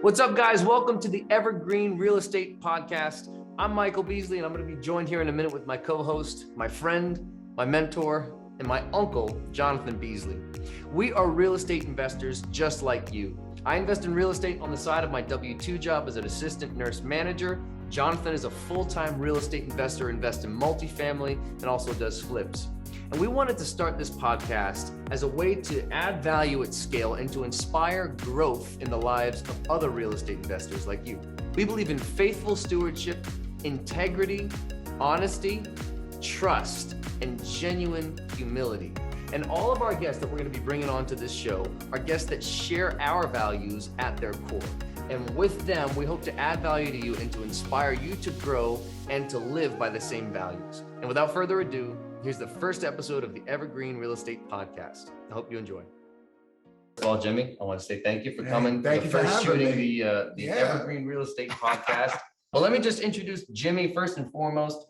What's up, guys? Welcome to the Evergreen Real Estate Podcast. I'm Michael Beasley, and I'm going to be joined here in a minute with my co-host, my friend, my mentor, and my uncle, Jonathan Beasley. We are real estate investors just like you. I invest in real estate on the side of my W-2 job as an assistant nurse manager. Jonathan is a full-time real estate investor, invests in multifamily, and also does flips. And we wanted to start this podcast as a way to add value at scale and to inspire growth in the lives of other real estate investors like you. We believe in faithful stewardship, integrity, honesty, trust, and genuine humility. And all of our guests that we're going to be bringing onto this show are guests that share our values at their core. And with them, we hope to add value to you and to inspire you to grow and to live by the same values. And without further ado, here's the first episode of the Evergreen Real Estate Podcast. I hope you enjoy. Well, Jimmy, I want to say thank you for coming. Thank you for shooting the Evergreen Real Estate Podcast. Well, let me just introduce Jimmy first and foremost.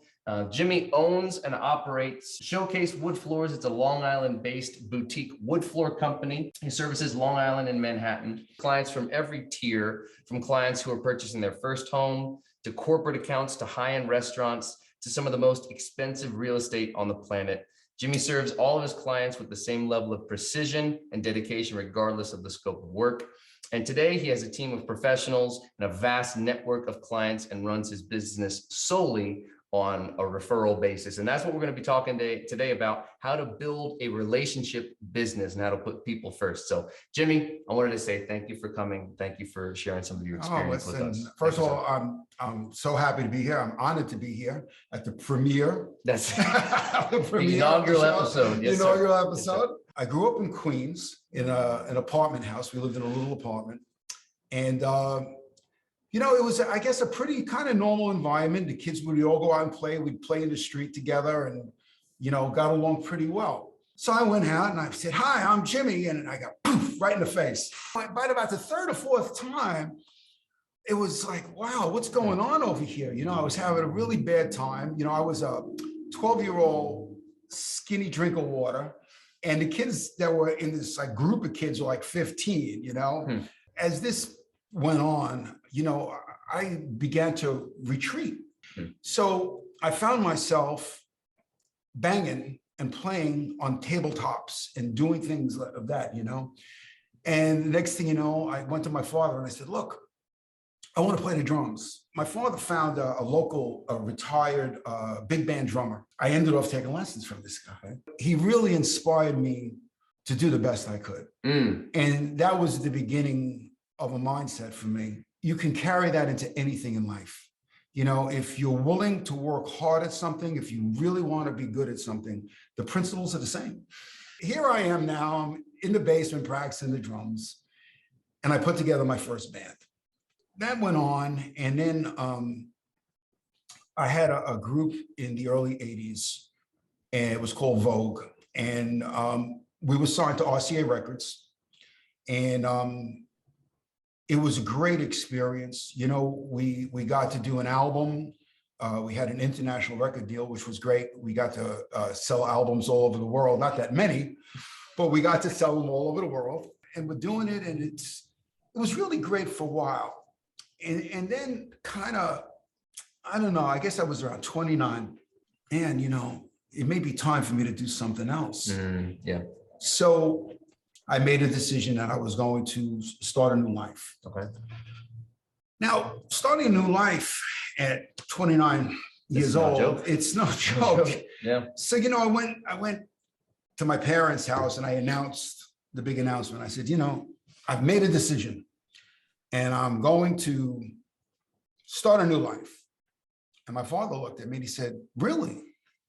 Jimmy owns and operates Showcase Wood Floors. It's a Long Island-based boutique wood floor company. He services Long Island and Manhattan. Clients from every tier, from clients who are purchasing their first home, to corporate accounts, to high-end restaurants, to some of the most expensive real estate on the planet. Jimmy serves all of his clients with the same level of precision and dedication, regardless of the scope of work. And today he has a team of professionals and a vast network of clients and runs his business solely on a referral basis. And that's what we're going to be talking today about, how to build a relationship business and how to put people first. So Jimmy, I wanted to say thank you for coming. Thank you for sharing some of your experience with us. First of all, I'm so happy to be here. I'm honored to be here at the premiere. That's the inaugural episode. Yes, inaugural sir. episode. Yes, sir. I grew up in Queens in an apartment house. We lived in a little apartment. And it was, I guess, a pretty kind of normal environment. The kids would all go out and play. We'd play in the street together and, got along pretty well. So I went out and I said, "Hi, I'm Jimmy." And I got poof right in the face. By about the third or fourth time, it was like, wow, what's going on over here? I was having a really bad time. I was a 12-year-old skinny drink of water. And the kids that were in this group of kids were like 15, As this went on, I began to retreat. So I found myself banging and playing on tabletops and doing things of that, And the next thing you know, I went to my father and I said, "Look, I want to play the drums." My father found a local retired big band drummer. I ended up taking lessons from this guy. He really inspired me to do the best I could. And that was the beginning of a mindset for me. You can carry that into anything in life. If you're willing to work hard at something, if you really want to be good at something, the principles are the same. Here I am now, I'm in the basement practicing the drums, and I put together my first band. That went on, and then I had a group in the early 80s, and it was called Vogue, and we were signed to RCA Records, and it was a great experience. We got to do an album. We had an international record deal, which was great. We got to sell albums all over the world, not that many, but we got to sell them all over the world. And we're doing it, and it was really great for a while. And then kind of, I don't know, I guess I was around 29, and, it may be time for me to do something else. Yeah. So I made a decision that I was going to start a new life. Okay. Now, starting a new life at 29 years old, it's no joke. Yeah. So, I went to my parents' house and I announced the big announcement. I said, I've made a decision and I'm going to start a new life. And my father looked at me and he said, "Really?"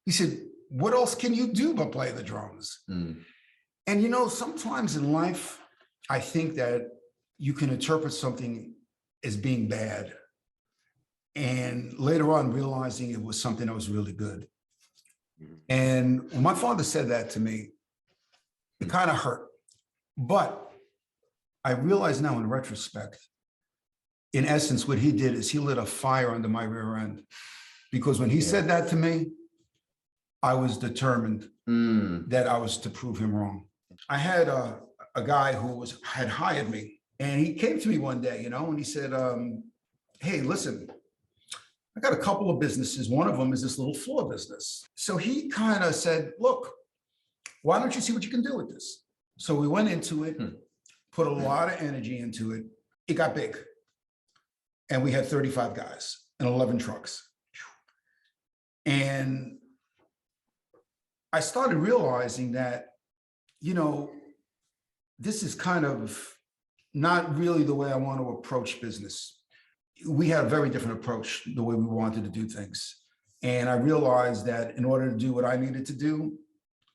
He said, "What else can you do but play the drums?" And sometimes in life, I think that you can interpret something as being bad, and later on realizing it was something that was really good. And when my father said that to me, it kind of hurt. But I realize now in retrospect, in essence, what he did is he lit a fire under my rear end. Because when he said that to me, I was determined that I was to prove him wrong. I had a guy who had hired me And he came to me one day, and he said, hey, listen, I got a couple of businesses. One of them is this little floor business. So he kind of said, look, why don't you see what you can do with this? So we went into it, put a lot of energy into it. It got big. And we had 35 guys and 11 trucks. And I started realizing that, this is kind of not really the way I want to approach business. We had a very different approach the way we wanted to do things. And I realized that in order to do what I needed to do,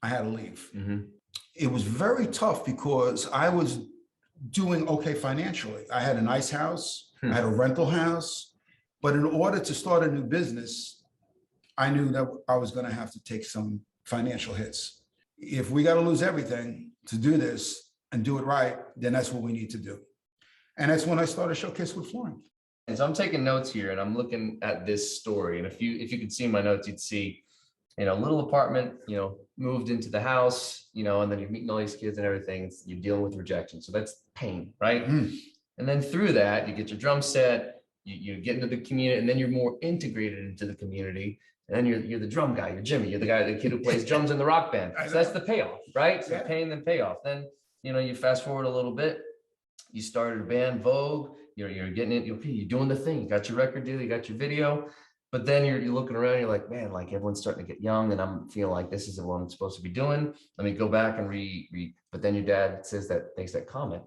I had to leave. Mm-hmm. It was very tough because I was doing okay financially. I had a nice house, I had a rental house, but in order to start a new business, I knew that I was going to have to take some financial hits. If we got to lose everything to do this and do it right, then that's what we need to do. And that's when I started Showcase with Flooring. And so I'm taking notes here and I'm looking at this story. And if you could see my notes, you'd see, little apartment, moved into the house, and then you're meeting all these kids and everything. You're dealing with rejection. So that's pain, right? And then through that, you get your drum set, you get into the community, and then you're more integrated into the community. And then you're the drum guy, you're Jimmy, you're the kid who plays drums in the rock band. So that's the payoff, right? So pain, then payoff. Then, you fast forward a little bit, you started a band, Vogue, you're getting it, you're doing the thing, you got your record deal, you got your video, but then you're looking around, you're like, man, like everyone's starting to get young and I'm feeling like this isn't what I'm supposed to be doing. Let me go back and but then your dad makes that comment.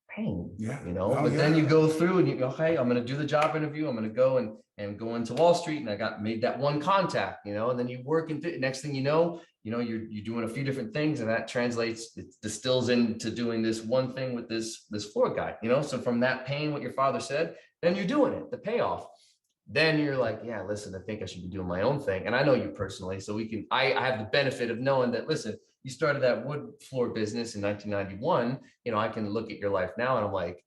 Pain, but then you go through and you go, hey, I'm going to do the job interview. I'm going to go and go into Wall Street. And I made that one contact, and then you work into next thing you're doing a few different things and that translates, it distills into doing this one thing with this floor guy, so from that pain, what your father said, then you're doing it, the payoff. Then you're like, yeah, listen, I think I should be doing my own thing. And I know you personally, so I have the benefit of knowing that, listen, you started that wood floor business in 1991. I can look at your life now and I'm like,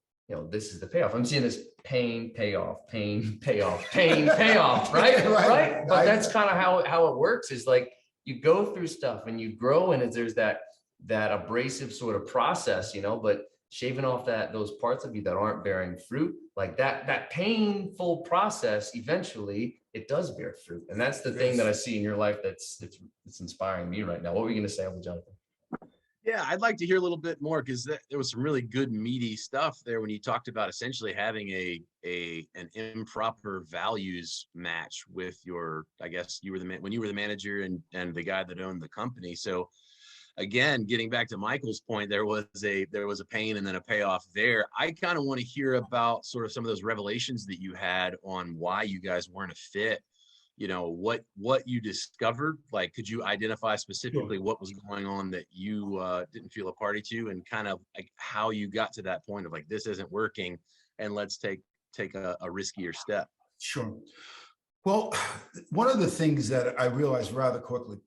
this is the payoff. I'm seeing this pain, payoff, pain, payoff, pain, payoff, right? Right. But that's kind of how it works, is like you go through stuff and you grow, and there's that abrasive sort of process, but shaving off those parts of you that aren't bearing fruit, like that painful process, eventually it does bear fruit. And that's the thing that I see in your life it's inspiring me right now. What were you going to say, Uncle Jonathan? Yeah, I'd like to hear a little bit more, because there was some really good meaty stuff there when you talked about essentially having an improper values match with your, I guess when you were the manager and the guy that owned the company. So again, getting back to Michael's point, there was a pain and then a payoff there. I kind of want to hear about sort of some of those revelations that you had on why you guys weren't a fit. What you discovered. Like, could you identify specifically what was going on that you didn't feel a party to, and kind of like how you got to that point of like, this isn't working and let's take a riskier step? Sure. Well, one of the things that I realized rather quickly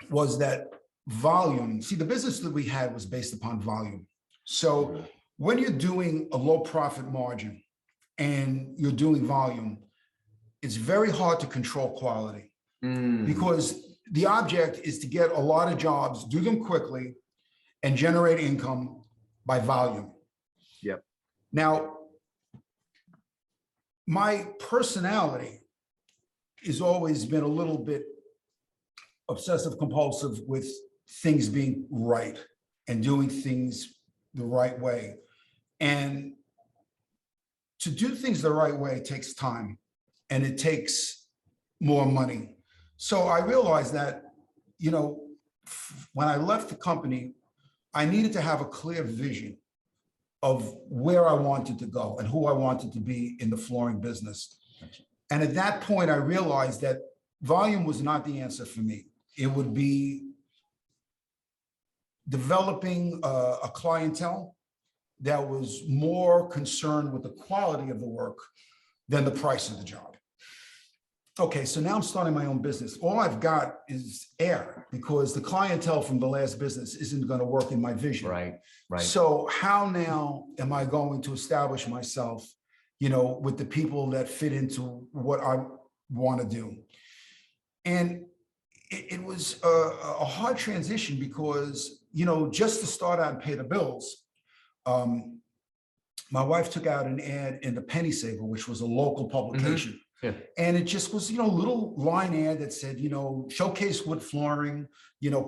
was that volume. See, the business that we had was based upon volume. So when you're doing a low profit margin and you're doing volume, it's very hard to control quality because the object is to get a lot of jobs, do them quickly, and generate income by volume. Yep. Now, my personality has always been a little bit obsessive compulsive with things being right and doing things the right way. And to do things the right way takes time and it takes more money. So I realized that, when I left the company, I needed to have a clear vision of where I wanted to go and who I wanted to be in the flooring business. And at that point, I realized that volume was not the answer for me. It would be developing a clientele that was more concerned with the quality of the work than the price of the job. Okay, so now I'm starting my own business. All I've got is air because the clientele from the last business isn't going to work in my vision. Right. So how now am I going to establish myself, with the people that fit into what I want to do? And it was a hard transition because, just to start out and pay the bills, my wife took out an ad in the Penny Saver, which was a local publication. Yeah. And it just was, a little line ad that said, showcase wood flooring,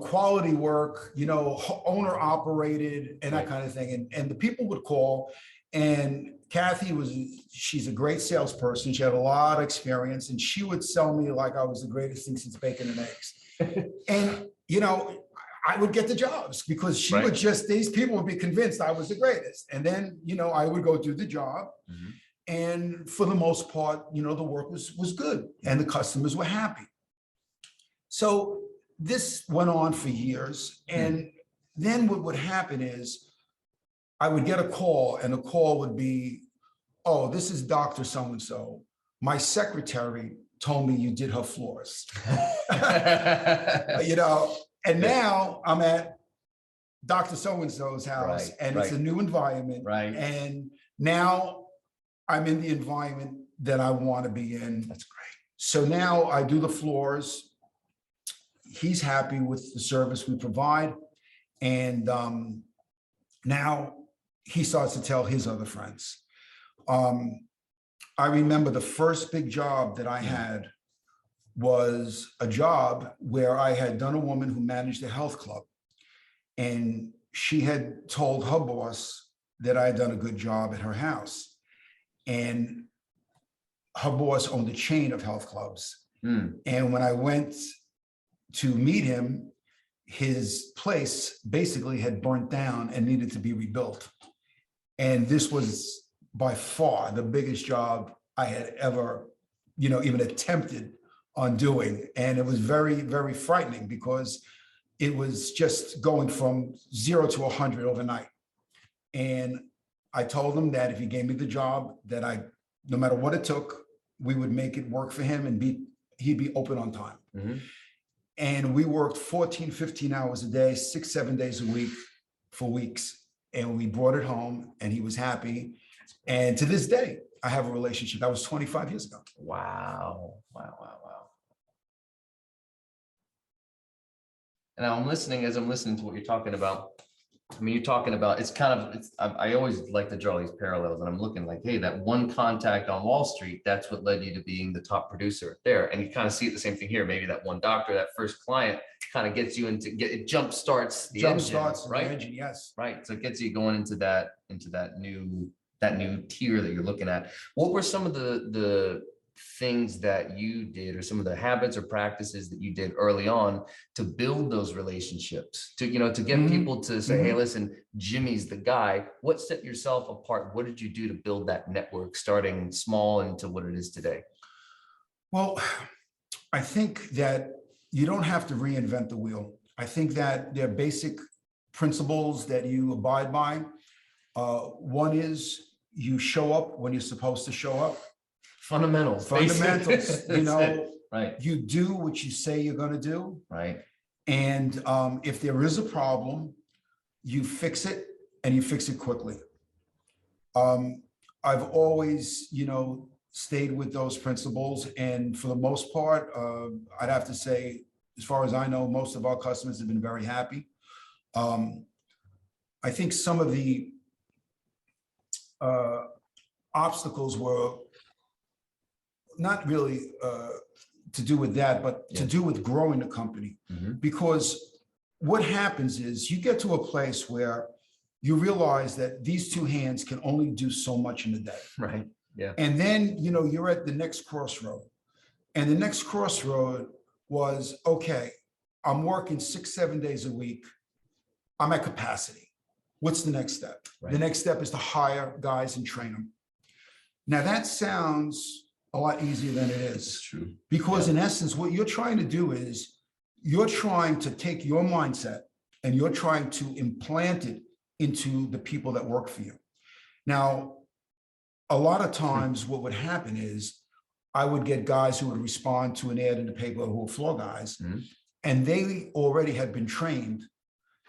quality work, owner operated and that kind of thing. And the people would call, and Kathy she's a great salesperson. She had a lot of experience, and she would sell me like I was the greatest thing since bacon and eggs. And, I would get the jobs because she would these people would be convinced I was the greatest. And then, I would go do the job. Mm-hmm. And for the most part, the work was good and the customers were happy. So this went on for years. And then what would happen is I would get a call, and the call would be, oh, this is Dr. So-and-so. My secretary told me you did her floors. And now I'm at Dr. So-and-so's house, and it's a new environment. Right. And now I'm in the environment that I want to be in. That's great. So now I do the floors. He's happy with the service we provide. And now he starts to tell his other friends. I remember the first big job that I had was a job where I had done a woman who managed a health club. And she had told her boss that I had done a good job at her house. And her boss owned a chain of health clubs. And when I went to meet him, his place basically had burnt down and needed to be rebuilt. And this was by far the biggest job I had ever, even attempted on doing. And it was very, very frightening because it was just going from 0 to 100 overnight. And I told him that if he gave me the job, that no matter what it took, we would make it work for him, and he'd be open on time. Mm-hmm. And we worked 14, 15 hours a day, 6, 7 days a week for weeks. And we brought it home, and he was happy. And to this day, I have a relationship. That was 25 years ago. Wow. And I'm listening to what you're talking about. I mean, you're talking about, I always like to draw these parallels, and I'm looking like, hey, that one contact on Wall Street, that's what led you to being the top producer there. And you kind of see it the same thing here. Maybe that one doctor, that first client kind of gets you it jump starts the engine, right? The engine, yes. Right. So it gets you going into that new tier that you're looking at. What were some of the things that you did, or some of the habits or practices that you did early on to build those relationships, to get people to say, hey, listen, Jimmy's the guy? What set yourself apart? What did you do to build that network, starting small into what it is today? Well, I think that you don't have to reinvent the wheel. I think that there are basic principles that you abide by. One is you show up when you're supposed to show up. Fundamentals. Right. You do what you say you're going to do. Right. And if there is a problem, you fix it, and you fix it quickly. I've always, stayed with those principles. And for the most part, I'd have to say, as far as I know, most of our customers have been very happy. I think some of the obstacles were not really to do with that, but to do with growing the company. Mm-hmm. Because what happens is you get to a place where you realize that these two hands can only do so much in a day. Right. Yeah. And then, you're at the next crossroad. And the next crossroad was, okay, I'm working 6, 7 days a week. I'm at capacity. What's the next step? Right. The next step is to hire guys and train them. Now that sounds a lot easier than it is. It's true. Because in essence, what you're trying to do is you're trying to take your mindset and you're trying to implant it into the people that work for you. Now, a lot of times what would happen is I would get guys who would respond to an ad in the paper who were floor guys, and they already had been trained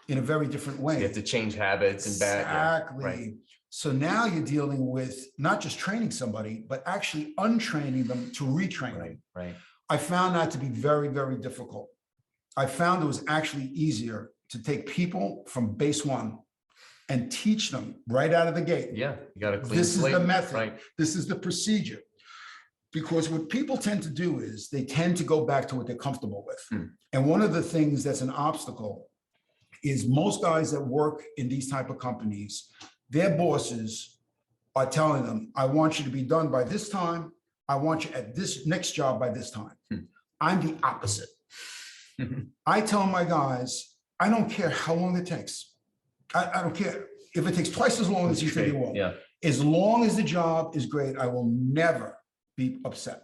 in a very different way. So you have to change habits and bad. Exactly. Yeah. Right. So now you're dealing with not just training somebody, but actually untraining them to retrain them. Right. I found that to be very, very difficult. I found it was actually easier to take people from base one and teach them right out of the gate. Yeah, you got a clean This is slate, the method. right? This is the procedure. Because what people tend to do is they tend to go back to what they're comfortable with. And one of the things that's an obstacle is most guys that work in these type of companies, their bosses are telling them, I want you to be done by this time. I want you at this next job by this time. I'm the opposite. I tell my guys, I don't care how long it takes. I don't care if it takes twice as long as you think it will. Yeah. As long as the job is great, I will never be upset.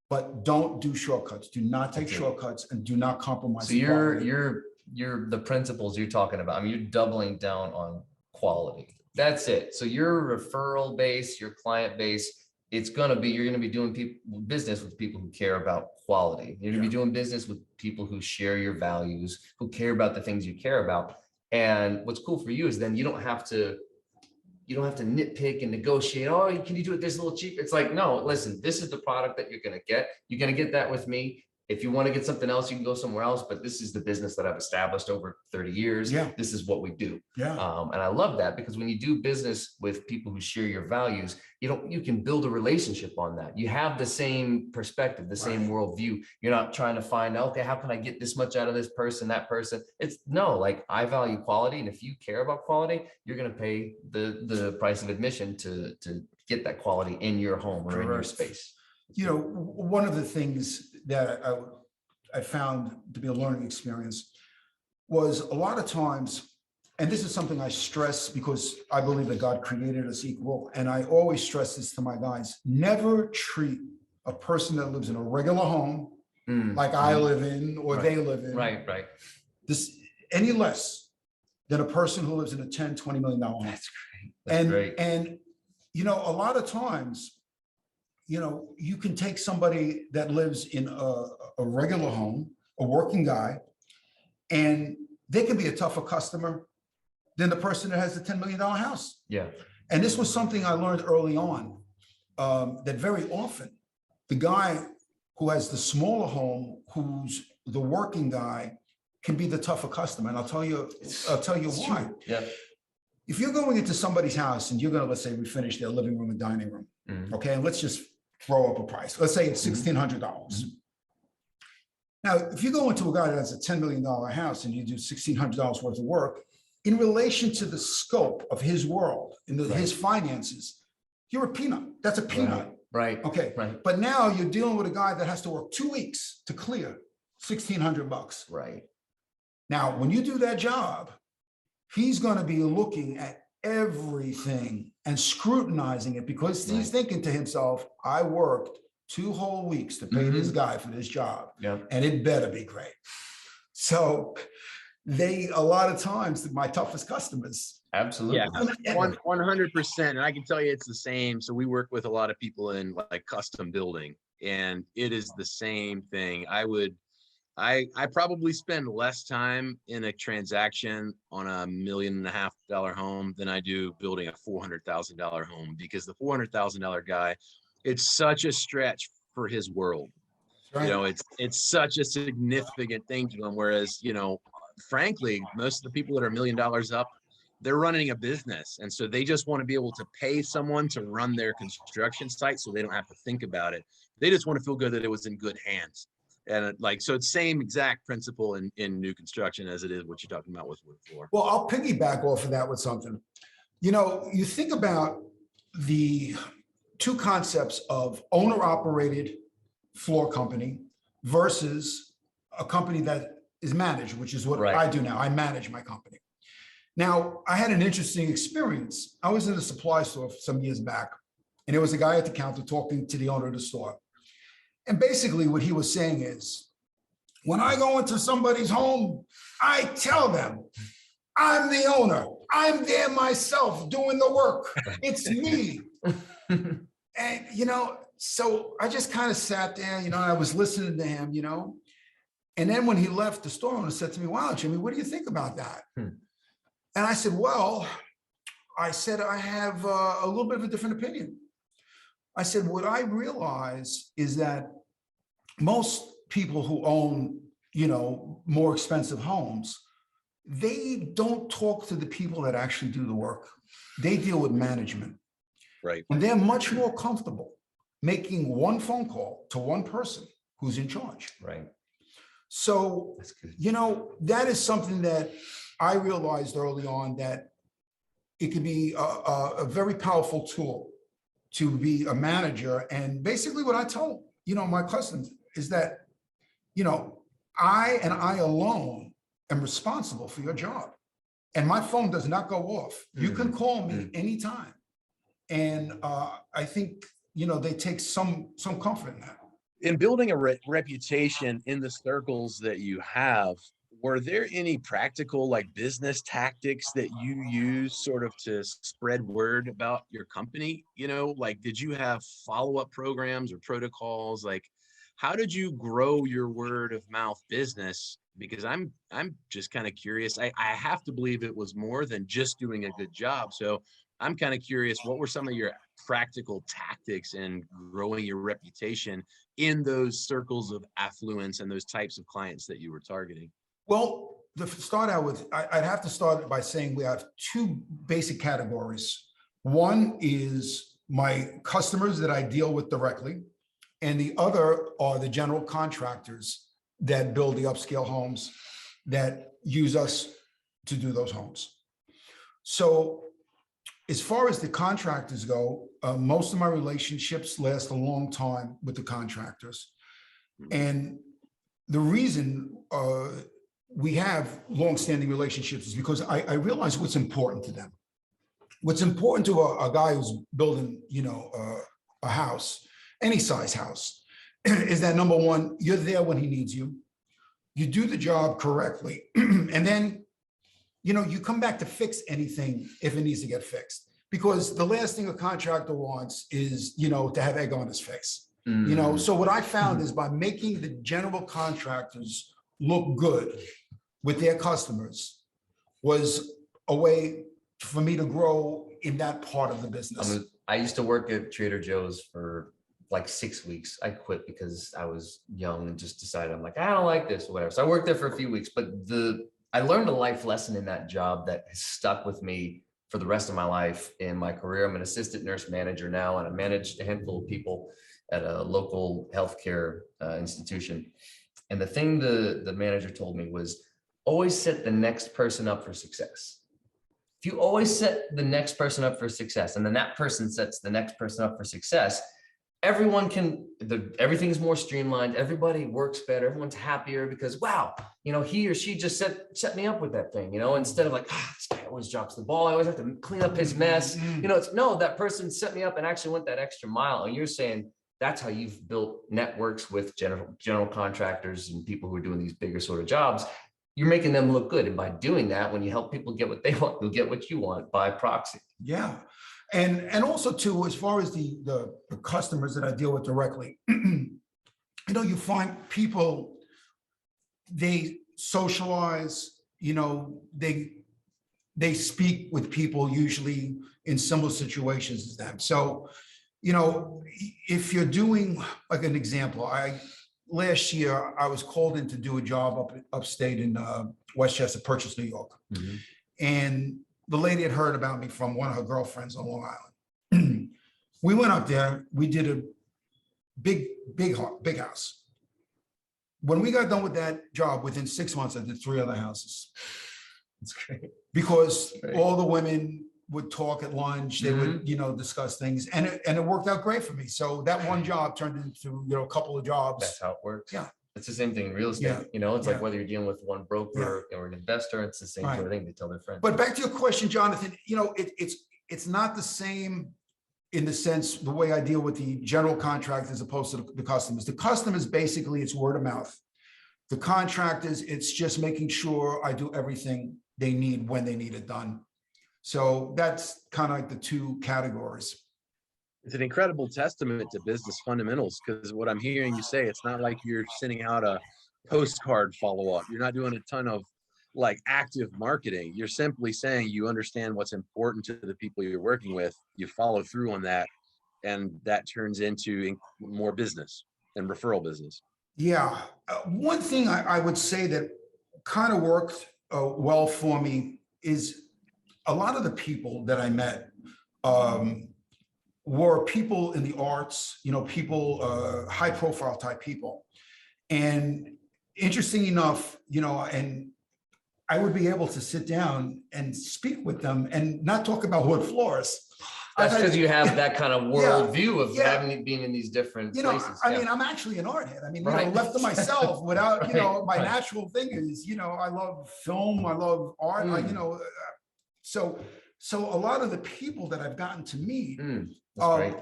But don't do shortcuts. Do not take shortcuts and do not compromise. So you're the principles you're talking about. I mean, you're doubling down on quality. That's it. So your referral base, your client base, you're going to be doing business with people who care about quality. You're going to be doing business with people who share your values, who care about the things you care about. And what's cool for you is then you don't have to nitpick and negotiate. Oh, can you do it this a little cheap? It's like, no, listen, this is the product that you're going to get. You're going to get that with me. If you want to get something else, you can go somewhere else, but this is the business that I've established over 30 years. Yeah. This is what we do. Yeah. And I love that, because when you do business with people who share your values, you can build a relationship on that. You have the same perspective, the same worldview. You're not trying to find, okay, how can I get this much out of this person, that person? It's no, like, I value quality. And if you care about quality, you're going to pay the price of admission to get that quality in your home or in your space. You know, one of the things that I found to be a learning experience was a lot of times, and this is something I stress because I believe that God created us equal. And I always stress this to my guys: never treat a person that lives in a regular home like I live in or they live in. Right. This any less than a person who lives in a $10, $20 million home. That's great. That's great. And, you know, a lot of times, you know, you can take somebody that lives in a regular home, a working guy, and they can be a tougher customer than the person that has the $10 million house. Yeah. And this was something I learned early on, that very often the guy who has the smaller home, who's the working guy, can be the tougher customer. And I'll tell you why. True. Yeah. If you're going into somebody's house and you're going to, let's say, refinish their living room and dining room, okay, and let's just throw up a price. Let's say it's $1,600. Now, if you go into a guy that has a $10 million house and you do $1,600 worth of work, in relation to the scope of his world, in his finances, you're a peanut. That's a peanut. Right. Okay. Right. But now you're dealing with a guy that has to work 2 weeks to clear $1,600. Right. Now, when you do that job, he's going to be looking at everything and scrutinizing it, because he's thinking to himself, I worked 2 whole weeks to pay this guy for this job, and it better be great. So a lot of times, my toughest customers. Absolutely. Yeah, 100%. And I can tell you it's the same. So we work with a lot of people in like custom building, and it is the same thing. I probably spend less time in a transaction on $1.5 million home than I do building a $400,000 home, because the $400,000 guy, it's such a stretch for his world. Right. You know, it's such a significant thing to him. Whereas, you know, frankly, most of the people that are $1 million up, they're running a business. And so they just want to be able to pay someone to run their construction site so they don't have to think about it. They just want to feel good that it was in good hands. And so it's same exact principle in new construction as it is what you're talking about with wood floor. Well, I'll piggyback off of that with something. You know, you think about the 2 concepts of owner-operated floor company versus a company that is managed, which is what I do now. I manage my company. Now, I had an interesting experience. I was in a supply store some years back, and there was a guy at the counter talking to the owner of the store. And basically what he was saying is, when I go into somebody's home, I tell them, I'm the owner. I'm there myself doing the work. It's me. And, you know, so I just kind of sat there, you know, and I was listening to him, you know. And then when he left, the store owner said to me, wow, Jimmy, what do you think about that? And I said, well, I have a little bit of a different opinion. I said, what I realize is that most people who own, you know, more expensive homes they don't talk to the people that actually do the work. They deal with management. Right. And they're much more comfortable making one phone call to one person who's in charge. Right. So, that is something that I realized early on, that it could be a very powerful tool to be a manager. And basically what I told, my customers is that, I alone am responsible for your job. And my phone does not go off. You can call me anytime. And I think, they take some comfort in that. In building a reputation in the circles that you have, were there any practical like business tactics that you use sort of to spread word about your company? Like, did you have follow-up programs or protocols? Like, how did you grow your word of mouth business? Because I'm just kind of curious. I have to believe it was more than just doing a good job. So I'm kind of curious, what were some of your practical tactics in growing your reputation in those circles of affluence and those types of clients that you were targeting? Well, to start out with, I'd have to start by saying we have two basic categories. One is my customers that I deal with directly, and the other are the general contractors that build the upscale homes that use us to do those homes. So as far as the contractors go, most of my relationships last a long time with the contractors. And the reason we have longstanding relationships is because I realize what's important to them. What's important to a guy who's building, a house, any size house, is that number one, you're there when he needs you. You do the job correctly. And then, you come back to fix anything if it needs to get fixed. Because the last thing a contractor wants is, to have egg on his face. So what I found is by making the general contractors look good with their customers was a way for me to grow in that part of the business. I used to work at Trader Joe's for like 6 weeks. I quit because I was young and just decided, I'm like, I don't like this or whatever. So I worked there for a few weeks, but I learned a life lesson in that job that has stuck with me for the rest of my life in my career. I'm an assistant nurse manager now, and I managed a handful of people at a local healthcare institution. And the thing the manager told me was, always set the next person up for success. If you always set the next person up for success, and then that person sets the next person up for success, everything's more streamlined. Everybody works better. Everyone's happier because, wow, he or she just set me up with that thing, instead of like, this guy always drops the ball. I always have to clean up his mess. It's no, that person set me up and actually went that extra mile. And you're saying that's how you've built networks with general contractors and people who are doing these bigger sort of jobs. You're making them look good. And by doing that, when you help people get what they want, you'll get what you want by proxy. Yeah. And also too, as far as the customers that I deal with directly, you find people, they socialize, they speak with people usually in similar situations as them. So, if you're doing, like an example, last year, I was called in to do a job upstate in Westchester, Purchase, New York. And the lady had heard about me from one of her girlfriends on Long Island. We went up there, we did a big house. When we got done with that job, within 6 months, I did 3 other houses. That's great. Because all the women would talk at lunch, they would, discuss things, and it worked out great for me. So that one job turned into, a couple of jobs. That's how it works. Yeah. It's the same thing in real estate. It's like whether you're dealing with one broker or an investor, it's the same sort of thing. They tell their friends. But back to your question, Jonathan, it's not the same in the sense, the way I deal with the general contractors as opposed to the customers. The customers, basically, it's word of mouth. The contractors, it's just making sure I do everything they need when they need it done. So that's kind of like the two categories. It's an incredible testament to business fundamentals, because what I'm hearing you say, it's not like you're sending out a postcard follow-up. You're not doing a ton of like active marketing. You're simply saying you understand what's important to the people you're working with. You follow through on that, and that turns into more business and referral business. Yeah. One thing I would say that kind of worked well for me is a lot of the people that I met were people in the arts, people, high profile type people. And interesting enough, and I would be able to sit down and speak with them and not talk about wood floors. That's because you have that kind of worldview of yeah. having it being in these different places. I mean, I'm actually an art head. I mean, Right. left to myself without, Right. my Right. natural thing is, I love film, I love art, so a lot of the people that I've gotten to meet,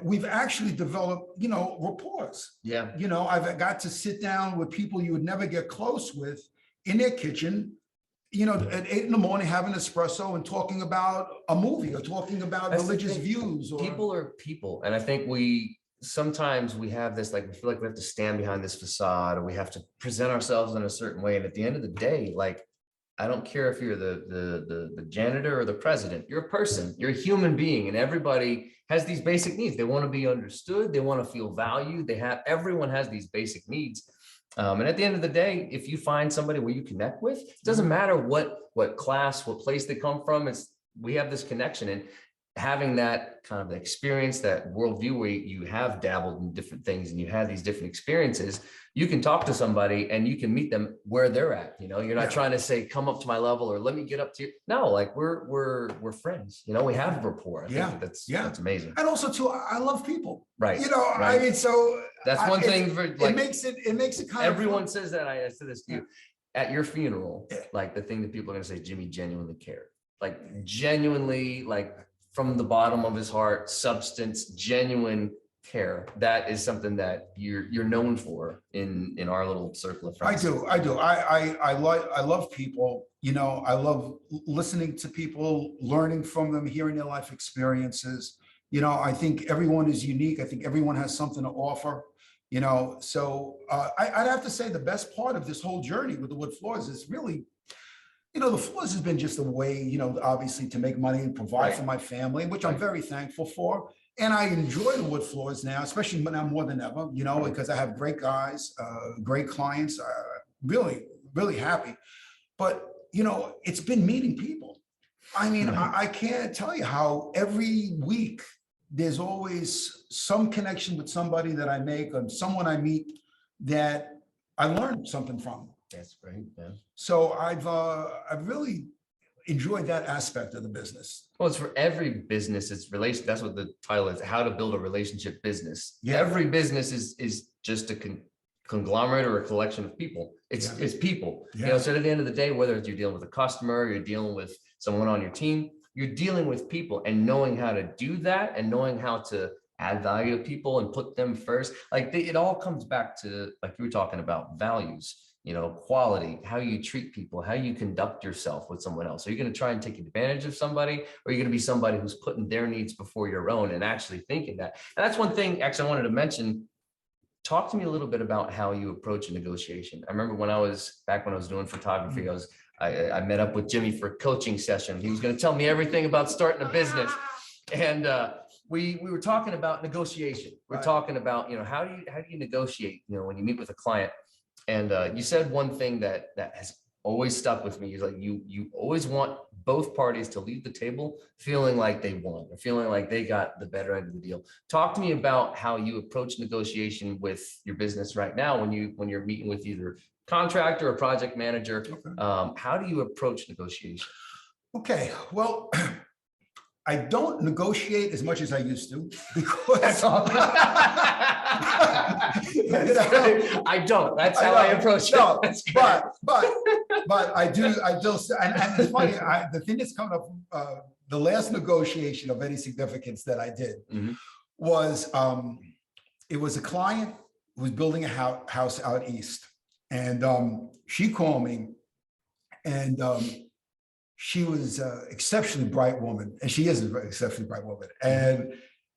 we've actually developed, rapports. Yeah. I've got to sit down with people you would never get close with in their kitchen, at 8 a.m, having espresso and talking about a movie or talking about religious views. Or people are people. And I think sometimes we have this, like, we feel like we have to stand behind this facade, or we have to present ourselves in a certain way. And at the end of the day, like, I don't care if you're the janitor or the president, you're a person, you're a human being, and everybody has these basic needs. They want to be understood. They want to feel valued. Everyone has these basic needs. And at the end of the day, if you find somebody where you connect with, it doesn't matter what class, what place they come from. We have this connection, and having that kind of experience, that worldview where you have dabbled in different things and you have these different experiences, you can talk to somebody and you can meet them where they're at. You're not trying to say, come up to my level or let me get up to you. No, like we're friends. We have rapport. I think that's amazing. And also too, I love people. Right. Right. I mean, so that's one thing for, like, it makes it kind everyone of says that. I said this to you at your funeral. Like, the thing that people are going to say, Jimmy genuinely cared, like genuinely, like from the bottom of his heart, substance, genuine care. That is something that you're known for in our little circle of friends. I do. I love people. I love listening to people, learning from them, hearing their life experiences. I think everyone is unique. I think everyone has something to offer. So I'd have to say the best part of this whole journey with the wood floors is really, the floors has been just a way, obviously, to make money and provide for my family, which I'm very thankful for. And I enjoy the wood floors now, especially now more than ever, because I have great guys, great clients, really, really happy. But, it's been meeting people. I mean, I can't tell you how every week there's always some connection with somebody that I make, or someone I meet that I learned something from. That's great, man. So I've really enjoyed that aspect of the business. Well, it's for every business. It's relation. That's what the title is: How to Build a Relationship Business. Yeah. Every business is just a conglomerate or a collection of people. It's people. Yeah. So at the end of the day, whether you're dealing with a customer, you're dealing with someone on your team, you're dealing with people, and knowing how to do that, and knowing how to add value to people and put them first. Like, it all comes back to, like you were talking about, values. Quality, how you treat people, how you conduct yourself with someone else. Are you going to try and take advantage of somebody, or are you going to be somebody who's putting their needs before your own and actually thinking that? And that's one thing, actually, I wanted to mention. Talk to me a little bit about how you approach a negotiation. I remember when I was doing photography, I met up with Jimmy for a coaching session. He was going to tell me everything about starting a business. And we were talking about negotiation. We're talking about, how do you negotiate, when you meet with a client. And you said one thing that has always stuck with me is, like, you always want both parties to leave the table feeling like they won, or feeling like they got the better end of the deal. Talk to me about how you approach negotiation with your business right now when you're meeting with either contractor or project manager. Okay. How do you approach negotiation? Okay, well, I don't negotiate as much as I used to, because That's all. I don't. That's how I approach it. No, but I do. And it's funny. The thing that's coming up, the last negotiation of any significance that I did was, it was a client who was building a house out east, and she called me, and she was an exceptionally bright woman, and she is an exceptionally bright woman. And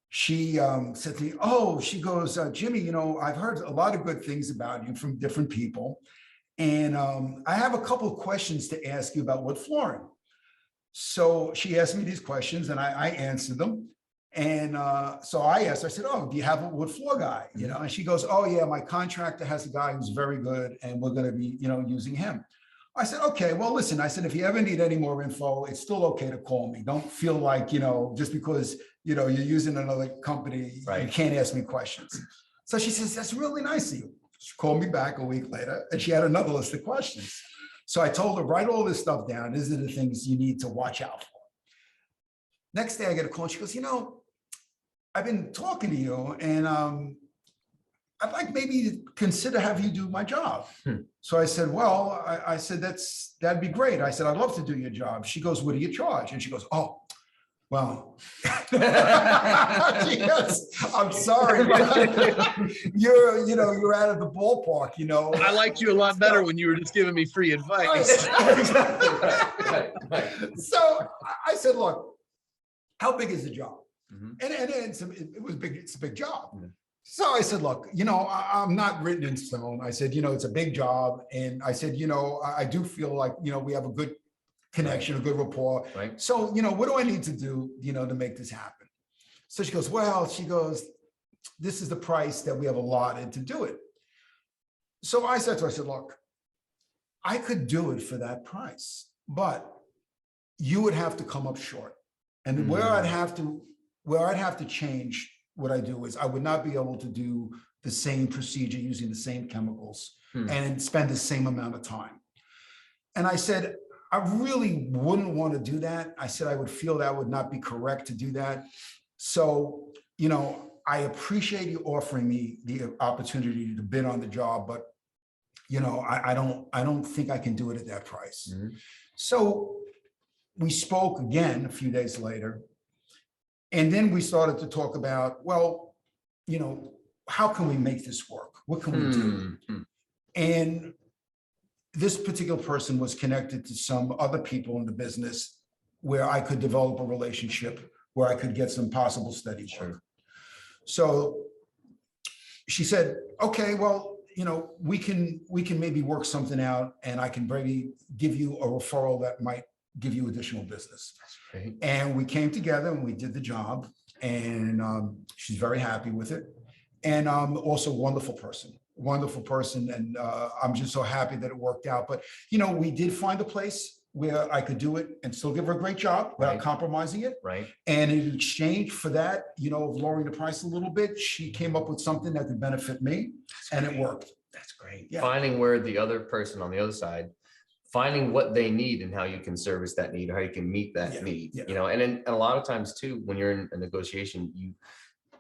she said to me, she goes, Jimmy, I've heard a lot of good things about you from different people. And I have a couple of questions to ask you about wood flooring. So she asked me these questions, and I answered them. And so I asked her, I said, do you have a wood floor guy? And she goes, yeah, my contractor has a guy who's very good, and we're going to be, using him. I said, okay, well, listen, I said, if you ever need any more info, it's still okay to call me. Don't feel like, just because, you're using another company, you can't ask me questions. So she says, that's really nice of you. She called me back a week later and she had another list of questions. So I told her, write all this stuff down. These are the things you need to watch out for. Next day I get a call and she goes, I've been talking to you and I'd like maybe to consider having you do my job. So I said, well, I said, that'd be great. I said, I'd love to do your job. She goes, what do you charge? And she goes, oh, well, she goes, I'm sorry, you're out of the ballpark, I liked you a lot better when you were just giving me free advice. So I said, look, how big is the job? And it was big. It's a big job. So I said, look, I'm not written in stone. I said, it's a big job. And I said, I do feel like, we have a good connection, a good rapport. Right. So, what do I need to do, to make this happen? So she goes, this is the price that we have allotted to do it. So I said to her, I said, look, I could do it for that price, but you would have to come up short. And where I'd have to change what I do is I would not be able to do the same procedure using the same chemicals and spend the same amount of time. And I said, I really wouldn't want to do that. I said, I would feel that would not be correct to do that. So, I appreciate you offering me the opportunity to bid on the job, but, I don't think I can do it at that price. So we spoke again a few days later. And then we started to talk about, well, how can we make this work? What can we do? And this particular person was connected to some other people in the business where I could develop a relationship, where I could get some possible steady work. So she said, okay, well, we can maybe work something out and I can maybe give you a referral that might give you additional business. And we came together and we did the job and she's very happy with it. And also wonderful person. And I'm just so happy that it worked out. But, we did find a place where I could do it and still give her a great job without compromising it. Right. And in exchange for that, of lowering the price a little bit, she came up with something that could benefit me and it worked. That's great. Yeah. Finding where the other person on the other side, finding what they need and how you can service that need, or how you can meet that need, and a lot of times too, when you're in a negotiation,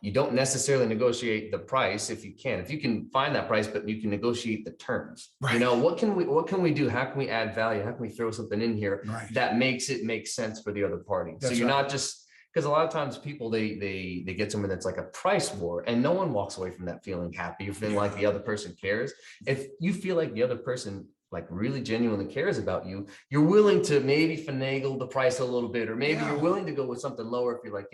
you don't necessarily negotiate the price if you can find that price, but you can negotiate the terms. Right. What can we do? How can we add value? How can we throw something in here that makes it make sense for the other party? So you're not just, because a lot of times people, they get something that's like a price war and no one walks away from that feeling happy or feeling like the other person cares. If you feel like the other person like really genuinely cares about you, you're willing to maybe finagle the price a little bit, or maybe you're willing to go with something lower if you're like,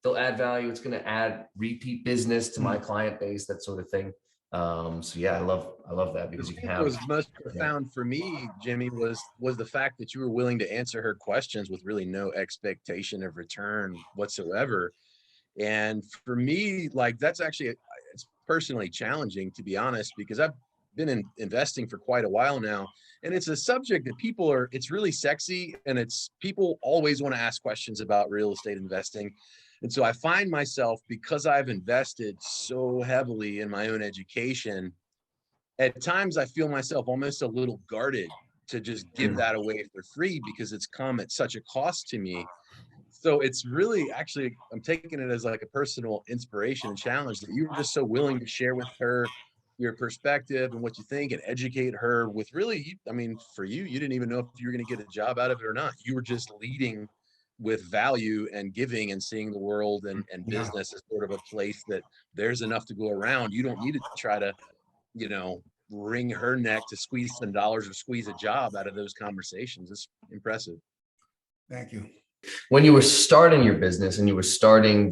they'll add value. It's going to add repeat business to my client base, that sort of thing. So yeah, I love that, because you can have. What was most profound for me, Jimmy, was the fact that you were willing to answer her questions with really no expectation of return whatsoever. And for me, like, that's actually, it's personally challenging, to be honest, because I've been investing for quite a while now, and it's a subject that it's really sexy, and people always want to ask questions about real estate investing. And so I find myself, because I've invested so heavily in my own education, at times I feel myself almost a little guarded to just give that away for free, because it's come at such a cost to me. So it's really, actually, I'm taking it as like a personal inspiration and challenge that you were just so willing to share with her your perspective and what you think, and educate her with really, I mean, for you, you didn't even know if you were going to get a job out of it or not. You were just leading with value and giving, and seeing the world and business as sort of a place that there's enough to go around. You don't need to try to, wring her neck to squeeze some dollars or squeeze a job out of those conversations. It's impressive. Thank you. When you were starting your business and you were starting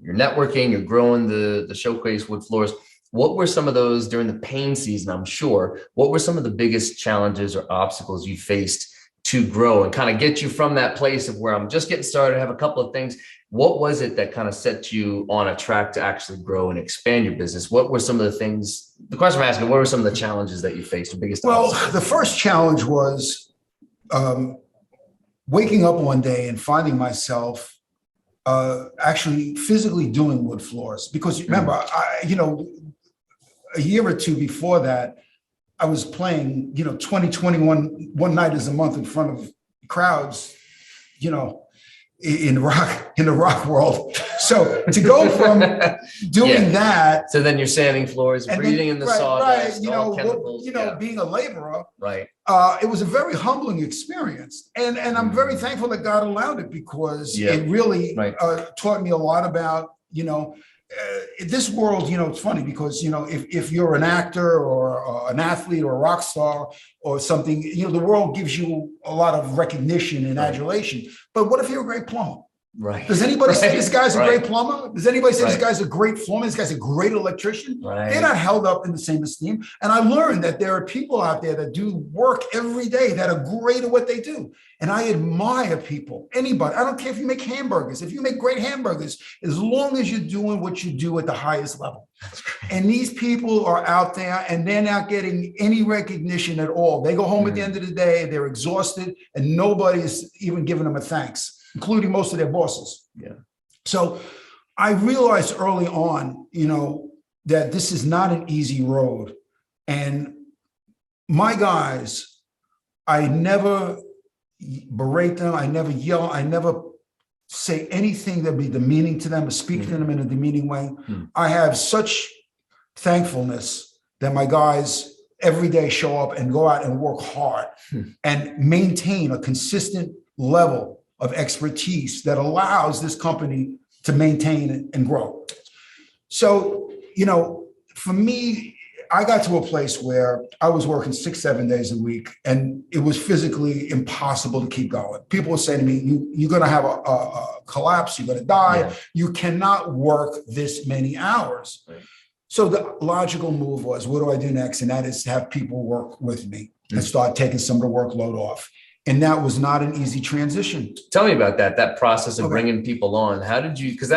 your networking, you're growing the showcase wood floors, what were some of those during the pain season? I'm sure, what were some of the biggest challenges or obstacles you faced to grow and kind of get you from that place of where I'm just getting started, I have a couple of things. What was it that kind of set you on a track to actually grow and expand your business? What were some of the things, the question I'm asking, what were some of the challenges that you faced, the biggest? Well, the first challenge was waking up one day and finding myself actually physically doing wood floors. Because remember, a year or two before that, I was playing, 20, 21 one night as a month in front of crowds, in the rock world. So to go from doing that. So then you're sanding floors, breathing in the sawdust, all chemicals. Being a laborer. Right. It was a very humbling experience. And I'm very thankful that God allowed it, because it really taught me a lot about, this world. It's funny because, if you're an actor or an athlete or a rock star or something, the world gives you a lot of recognition and adulation. But what if you're a great plumber? Right. Does anybody say this guy's a great plumber? Does anybody say this guy's a great foreman? This guy's a great electrician? Right. They're not held up in the same esteem. And I learned that there are people out there that do work every day that are great at what they do. And I admire people, anybody. I don't care if you make hamburgers, if you make great hamburgers, as long as you're doing what you do at the highest level. And these people are out there and they're not getting any recognition at all. They go home at the end of the day, they're exhausted, and nobody's even giving them a thanks, including most of their bosses. Yeah. So I realized early on, that this is not an easy road. And my guys, I never berate them. I never yell. I never say anything that would be demeaning to them or speak to them in a demeaning way. I have such thankfulness that my guys every day show up and go out and work hard and maintain a consistent level of expertise that allows this company to maintain and grow. So, for me, I got to a place where I was working 6-7 days a week, and it was physically impossible to keep going. People would say to me, you're going to have a collapse, you're going to die. Yeah. You cannot work this many hours. Right. So the logical move was, what do I do next? And that is to have people work with me and start taking some of the workload off. And that was not an easy transition. Tell me about that process of bringing people on. How did you, because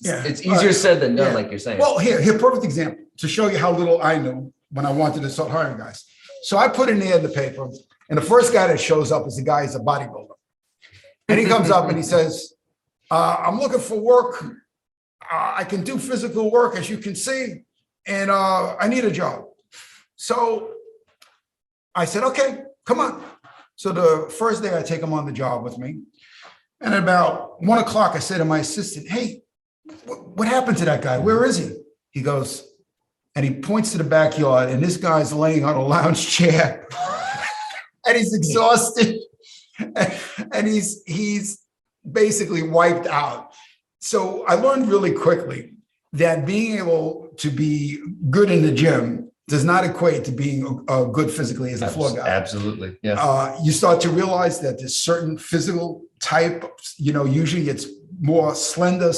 it's easier said than done, like you're saying. Well, here, perfect example to show you how little I knew when I wanted to start hiring guys. So I put in the ad in the paper, and the first guy that shows up is the guy who's a bodybuilder. And he comes up and he says, I'm looking for work. I can do physical work, as you can see, and I need a job. So I said, okay, come on. So the first day I take him on the job with me. And at about 1 o'clock, I say to my assistant, hey, what happened to that guy? Where is he? He goes, and he points to the backyard, and this guy's laying on a lounge chair and he's exhausted and he's basically wiped out. So I learned really quickly that being able to be good in the gym does not equate to being good physically as a floor guy. Absolutely. Yeah. You start to realize that there's certain physical type, usually it's more slender,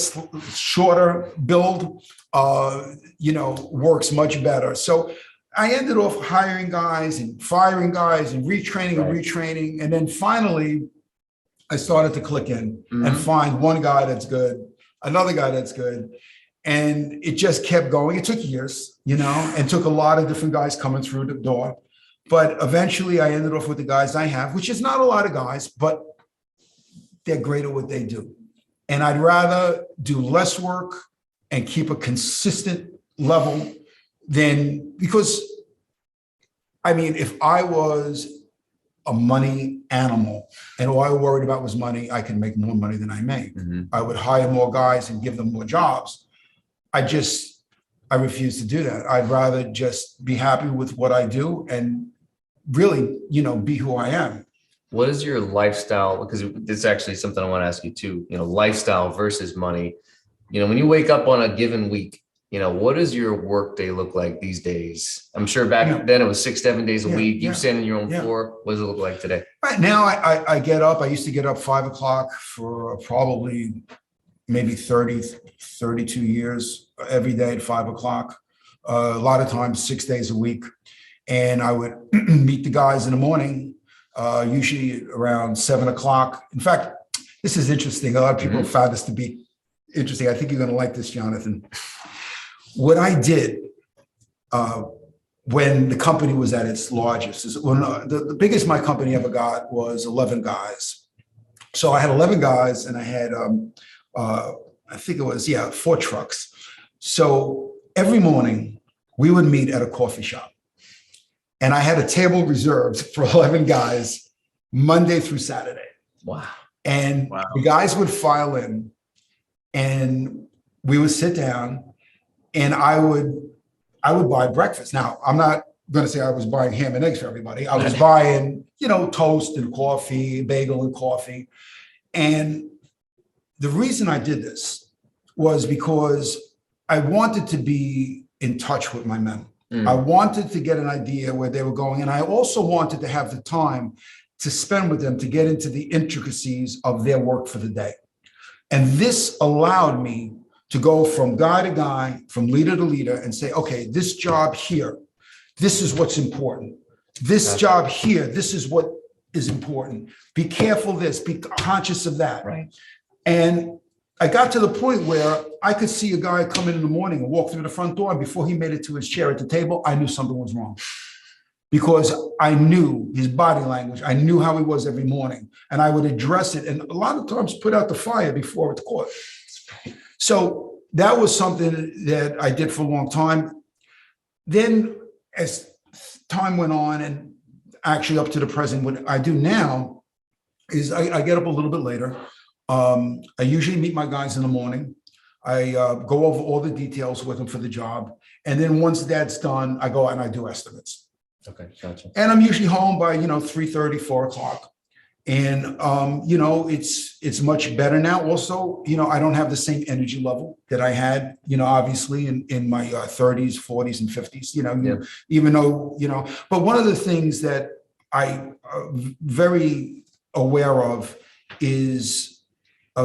shorter build, works much better. So I ended off hiring guys and firing guys and retraining. And then finally, I started to click in and find one guy that's good, another guy that's good. And it just kept going. It took years, and took a lot of different guys coming through the door. But eventually I ended off with the guys I have, which is not a lot of guys, but they're great at what they do. And I'd rather do less work and keep a consistent level because if I was a money animal and all I worried about was money, I can make more money than I make. I would hire more guys and give them more jobs. I refuse to do that. I'd rather just be happy with what I do and really, be who I am. What is your lifestyle? Because this is actually something I want to ask you too, lifestyle versus money. When you wake up on a given week, what does your work day look like these days? I'm sure back then it was 6-7 days a week. You stand on your own floor. What does it look like today? Right now, I get up. I used to get up 5 o'clock for probably maybe 32 years, every day at 5 o'clock, a lot of times 6 days a week. And I would meet the guys in the morning, usually around 7 o'clock. In fact, this is interesting. A lot of people found this to be interesting. I think you're going to like this, Jonathan. What I did when the company was at its largest is when the biggest my company ever got was 11 guys. So I had 11 guys and I had, I think it was, 4 trucks. So every morning we would meet at a coffee shop and I had a table reserved for 11 guys Monday through Saturday. Wow. And the guys would file in and we would sit down and I would buy breakfast. Now, I'm not going to say I was buying ham and eggs for everybody. I was buying, toast and coffee, bagel and coffee. And the reason I did this was because I wanted to be in touch with my men. I wanted to get an idea where they were going. And I also wanted to have the time to spend with them to get into the intricacies of their work for the day. And this allowed me to go from guy to guy, from leader to leader and say, okay, this job here, this is what's important. This job here, this is what is important. Be careful of this, be conscious of that. Right. And I got to the point where I could see a guy come in the morning and walk through the front door. And before he made it to his chair at the table, I knew something was wrong. Because I knew his body language. I knew how he was every morning. And I would address it. And a lot of times put out the fire before it's caught. So that was something that I did for a long time. Then as time went on and actually up to the present, what I do now is I get up a little bit later. I usually meet my guys in the morning. I go over all the details with them for the job. And then once that's done, I go out and I do estimates. Okay, gotcha. And I'm usually home by, 3:30, 4 o'clock. And, it's much better now. Also, I don't have the same energy level that I had, obviously in my 30s, 40s and 50s, even though, but one of the things that I very aware of is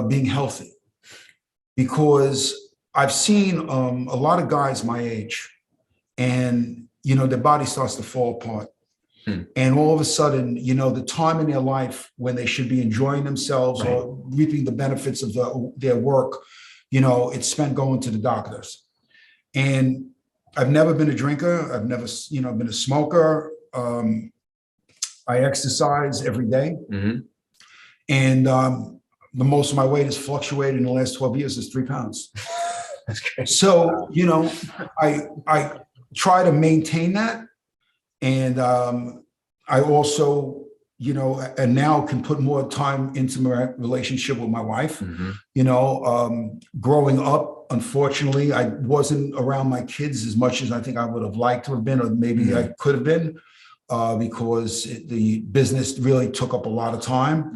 being healthy, because I've seen a lot of guys my age and, their body starts to fall apart. And all of a sudden, the time in their life when they should be enjoying themselves or reaping the benefits of their work, it's spent going to the doctors. And I've never been a drinker. I've never, been a smoker. I exercise every day. And the most of my weight has fluctuated in the last 12 years is 3 pounds. That's great. So, I try to maintain that. And I also, and now can put more time into my relationship with my wife. Growing up, unfortunately, I wasn't around my kids as much as I think I would have liked to have been, or maybe I could have been, because the business really took up a lot of time.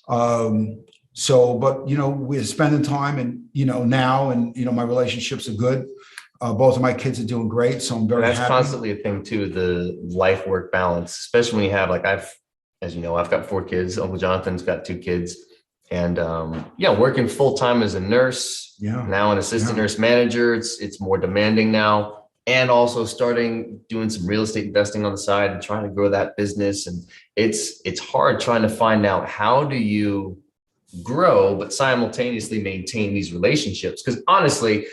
But, we're spending time and, now, and, my relationships are good. Both of my kids are doing great, so I'm very happy. That's constantly a thing too, the life work balance, especially when you have, like, as you know, I've got 4 kids. Uncle Jonathan's got 2 kids, and working full time as a nurse, now an assistant nurse manager. It's more demanding now, and also doing some real estate investing on the side and trying to grow that business. And it's hard trying to find out how do you grow but simultaneously maintain these relationships, because honestly,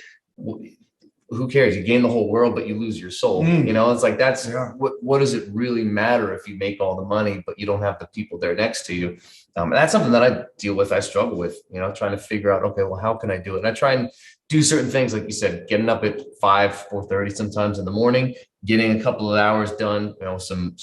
who cares? You gain the whole world, but you lose your soul. It's like, that's what does it really matter if you make all the money, but you don't have the people there next to you? And that's something that I deal with. I struggle with, trying to figure out, okay, well, how can I do it? And I try and do certain things, like you said, getting up at 4:30 sometimes in the morning, getting a couple of hours done, some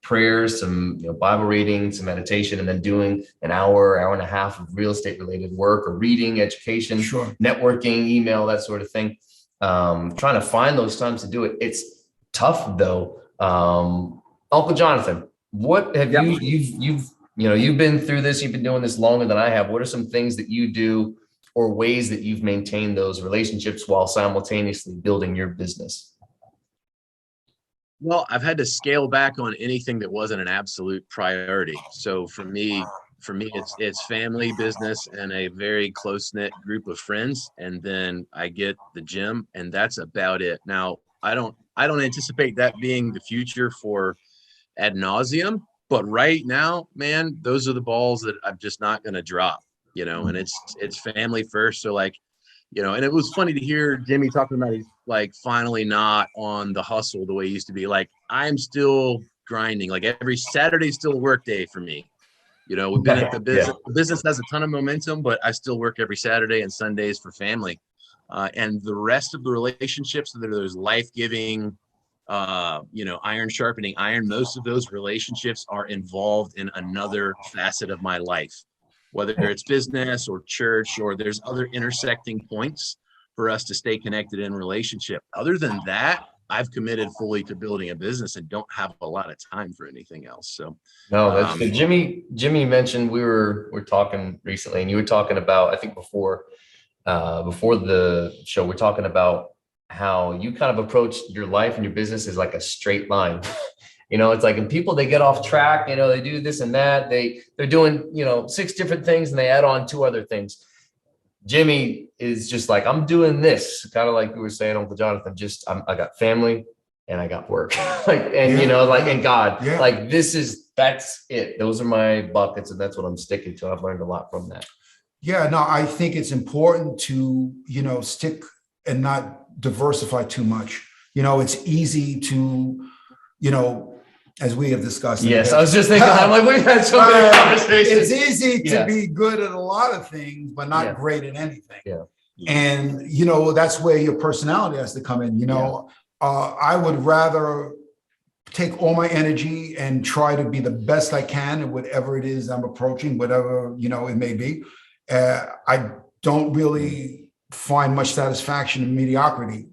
prayers, some Bible reading, some meditation, and then doing an hour and a half of real estate related work or reading, education, networking, email, that sort of thing. Trying to find those times to do it. It's tough though. Uncle Jonathan, what have you've been through this, you've been doing this longer than I have. What are some things that you do or ways that you've maintained those relationships while simultaneously building your business? Well, I've had to scale back on anything that wasn't an absolute priority. So for me, it's family, business, and a very close-knit group of friends. And then I get the gym, and that's about it. Now, I don't anticipate that being the future for ad nauseum, But right now, man, those are the balls that I'm just not going to drop, and it's family first. So like, and it was funny to hear Jimmy talking about he's like finally not on the hustle the way he used to be. Like I'm still grinding. Like every Saturday is still a work day for me. We've been at the business. The business has a ton of momentum, but I still work every Saturday and Sundays for family. And the rest of the relationships that are those life-giving, iron sharpening iron, most of those relationships are involved in another facet of my life, whether it's business or church, or there's other intersecting points for us to stay connected in relationship. Other than that, I've committed fully to building a business and don't have a lot of time for anything else. So no, that's good. Jimmy mentioned we're talking recently, and you were talking about, I think before the show, we're talking about how you kind of approach your life and your business is like a straight line. It's like, and people, they get off track, they do this and that, they're doing, 6 different things and they add on 2 other things. Jimmy is just like, I'm doing this, kind of like we were saying, Uncle Jonathan, I got family and I got work, and God, like that's it. Those are my buckets, and that's what I'm sticking to. I've learned a lot from that. Yeah, no, I think it's important to, stick and not diversify too much. It's easy to, as we have discussed. Yes, I was just thinking, I'm like, we've had so many conversations. It's easy to be good at a lot of things, but not great at anything. Yeah. And, that's where your personality has to come in. I would rather take all my energy and try to be the best I can at whatever it is I'm approaching, whatever, it may be. I don't really find much satisfaction in mediocrity,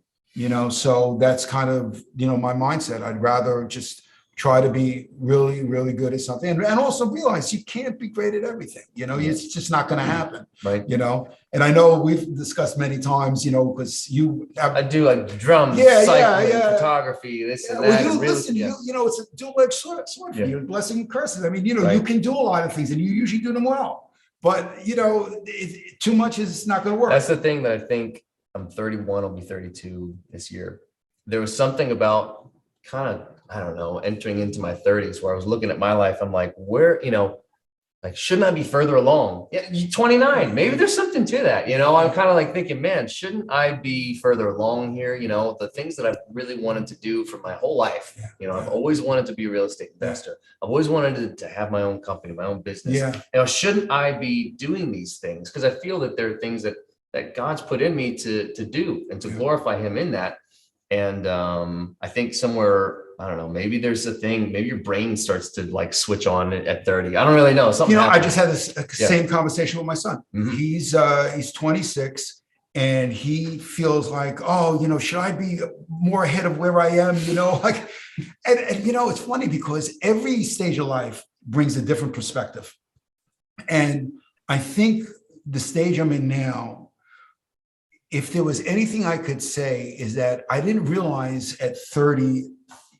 so that's kind of, my mindset. I'd rather just try to be really, really good at something, and also realize you can't be great at everything. It's just not going to happen. Right. And I know we've discussed many times, because I do like drums, cycling, photography, this and that. Well, listen, it's a dual-edged sword for you, blessing and curses. I mean, you can do a lot of things and you usually do them well. But, too much is not going to work. That's the thing that I think. I'm 31, I'll be 32 this year. There was something about kind of, I don't know, entering into my 30s where I was looking at my life. I'm like, where, like, shouldn't I be further along? Yeah, you're 29. Maybe there's something to that. I'm kind of like thinking, man, shouldn't I be further along here? The things that I've really wanted to do for my whole life. I've always wanted to be a real estate investor. I've always wanted to have my own company, my own business. Shouldn't I be doing these things? Because I feel that there are things that God's put in me to do and to glorify him in that. And I think somewhere, I don't know, maybe there's a thing, maybe your brain starts to like switch on at 30. I don't really know. Something I just had this same conversation with my son. Mm-hmm. He's 26 and he feels like, should I be more ahead of where I am? And it's funny because every stage of life brings a different perspective. And I think the stage I'm in now, if there was anything I could say, is that I didn't realize at 30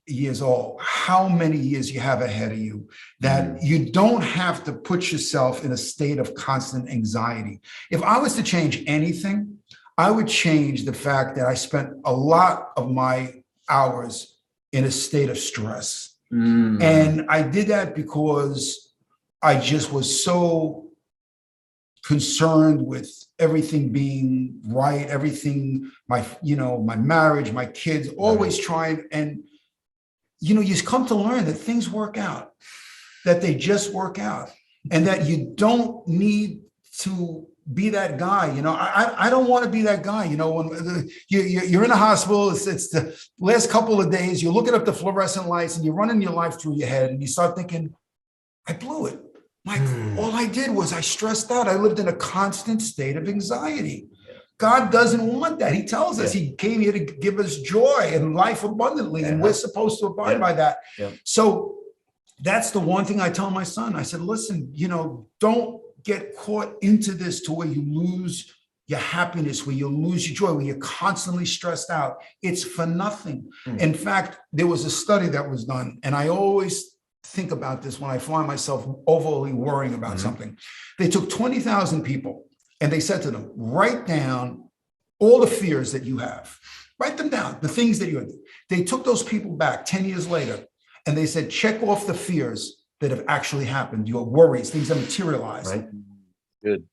years old how many years you have ahead of you, that you don't have to put yourself in a state of constant anxiety. If I was to change anything, I would change the fact that I spent a lot of my hours in a state of stress. And I did that because I just was so concerned with everything being right, everything, my marriage, my kids, always trying. And, you come to learn that things work out, that they just work out, and that you don't need to be that guy. I don't want to be that guy. When you're in a hospital, it's the last couple of days, you're looking up the fluorescent lights and you're running your life through your head and you start thinking, I blew it. Like, all I did was I stressed out. I lived in a constant state of anxiety. God doesn't want that. He tells us he came here to give us joy and life abundantly, and we're supposed to abide by that. So that's the one thing I tell my son. I said, listen, don't get caught into this to where you lose your happiness, where you lose your joy, where you're constantly stressed out. It's for nothing. In fact, there was a study that was done, and I always think about this when I find myself overly worrying about something. They took 20,000 people and they said to them, write down all the fears that you have. Write them down, the things that you have. They took those people back 10 years later and they said, check off the fears that have actually happened, your worries, things that materialize. Right. Good.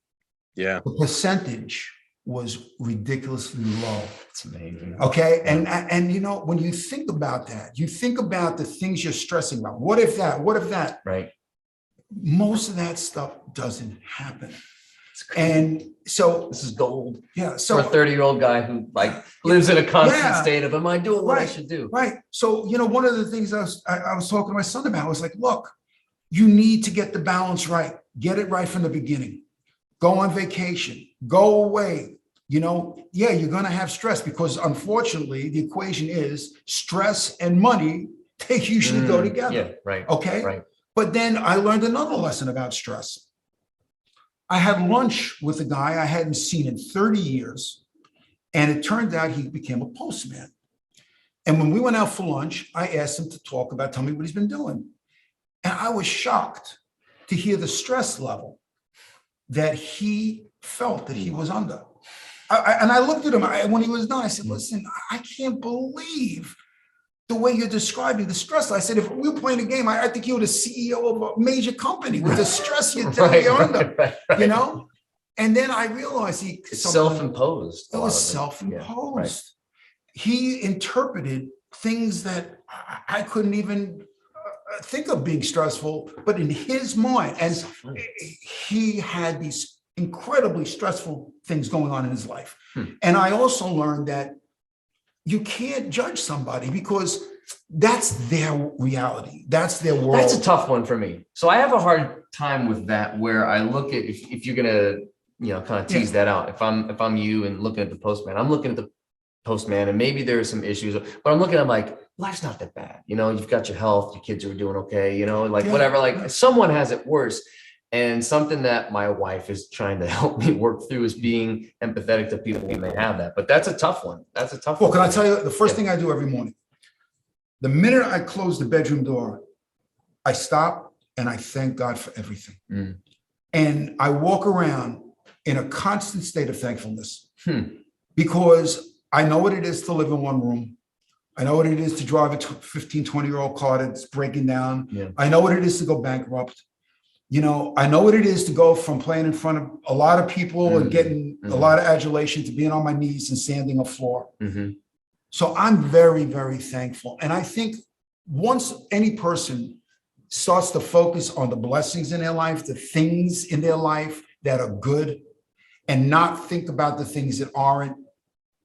Yeah. The percentage was ridiculously low. It's amazing. Okay. And you know, when you think about that, you think about the things you're stressing about. What if that? What if that? Right. Most of that stuff doesn't happen. And so This is gold. yeah. For So a 30-year-old guy who like lives in a constant Yeah. state of, am I doing what I Right. should do? right. So, you know, one of the things I was talking to my son about was like, look, you need to get the balance right. Get it right from the beginning. Go on vacation, go away. You know, yeah, you're going to have stress because unfortunately the equation is stress and money, they usually go together. Yeah, right. Okay. Right. But then I learned another lesson about stress. I had lunch with a guy I hadn't seen in 30 years. And it turned out he became a postman. And when we went out for lunch, I asked him to tell me what he's been doing. And I was shocked to hear the stress level that he felt that he was under. And I looked at him when he was done. I said, listen, I can't believe the way you're describing the stress. I said, if we were playing a game, I think you're the CEO of a major company with the stress you're under, right. you know? And then I realized It's self-imposed. It was self-imposed. He interpreted things that I couldn't even think of being stressful, but in his mind, and he had these incredibly stressful things going on in his life. And I also learned that you can't judge somebody because that's their reality. That's their world. That's a tough one for me. So I have a hard time with that, where I look at, if you're going to, you know, kind of tease that out. If I'm you and looking at the postman, I'm looking at the postman and maybe there are some issues, but I'm looking, I'm like, life's not that bad. You know, you've got your health, your kids are doing okay, you know, like whatever, like someone has it worse. And something that my wife is trying to help me work through is being empathetic to people when they have that. But that's a tough one. That's a tough one. Well, can I tell you the first thing I do every morning? The minute I close the bedroom door, I stop and I thank God for everything. And I walk around in a constant state of thankfulness because I know what it is to live in one room. I know what it is to drive a 15, 20-year-old car that's breaking down. I know what it is to go bankrupt. You know, I know what it is to go from playing in front of a lot of people and getting a lot of adulation to being on my knees and sanding a floor. So I'm very, very thankful. And I think once any person starts to focus on the blessings in their life, the things in their life that are good, and not think about the things that aren't,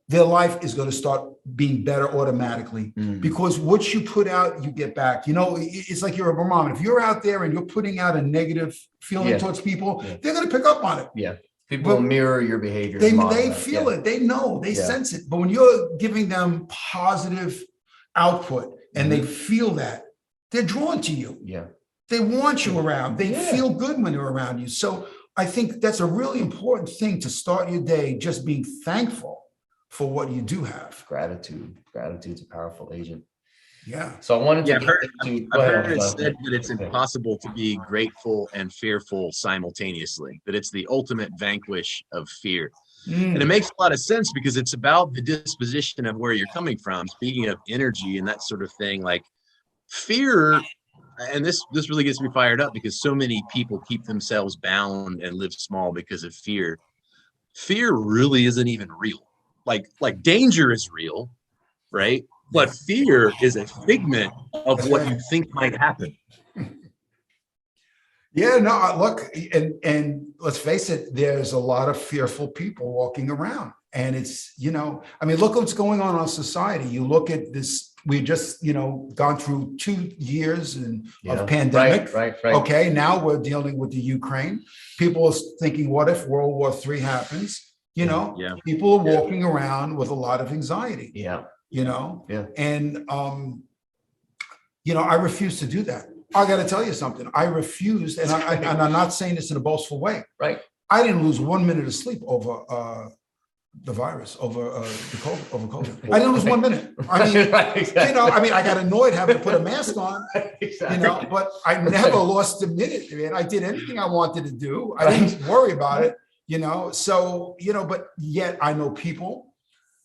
their life is going to start being better automatically because what you put out, you get back. You know, it's like you're a barometer. If you're out there and you're putting out a negative feeling towards people, they're going to pick up on it. Yeah. People will mirror your behavior. They feel it. They know, they sense it. But when you're giving them positive output and they feel that, they're drawn to you. Yeah. They want you around. They feel good when they're around you. So I think that's a really important thing to start your day, just being thankful for what you do have. Gratitude's a powerful agent. Yeah. So I wanted to I've heard it said that it's impossible to be grateful and fearful simultaneously, that it's the ultimate vanquish of fear. And it makes a lot of sense because it's about the disposition of where you're coming from. Speaking of energy and that sort of thing, like fear, and this really gets me fired up because so many people keep themselves bound and live small because of fear. Fear really isn't even real. Like danger is real, right? But fear is a figment of what you think might happen. Yeah, no, look, and let's face it, there's a lot of fearful people walking around. And it's, you know, I mean, look what's going on in our society. You look at this, we just, you know, gone through 2 years of pandemic. Right. Okay, now we're dealing with the Ukraine. People are thinking, what if World War III happens? You know, people are walking around with a lot of anxiety. You know, and you know, I refuse to do that. I got to tell you something. I refused, and I'm not saying this in a boastful way. Right. I didn't lose 1 minute of sleep over the virus, over COVID. I didn't lose 1 minute. I mean, you know, I mean, I got annoyed having to put a mask on, you know, but I never lost a minute. Man, I did anything I wanted to do. I didn't worry about it. You know, so, you know, but yet I know people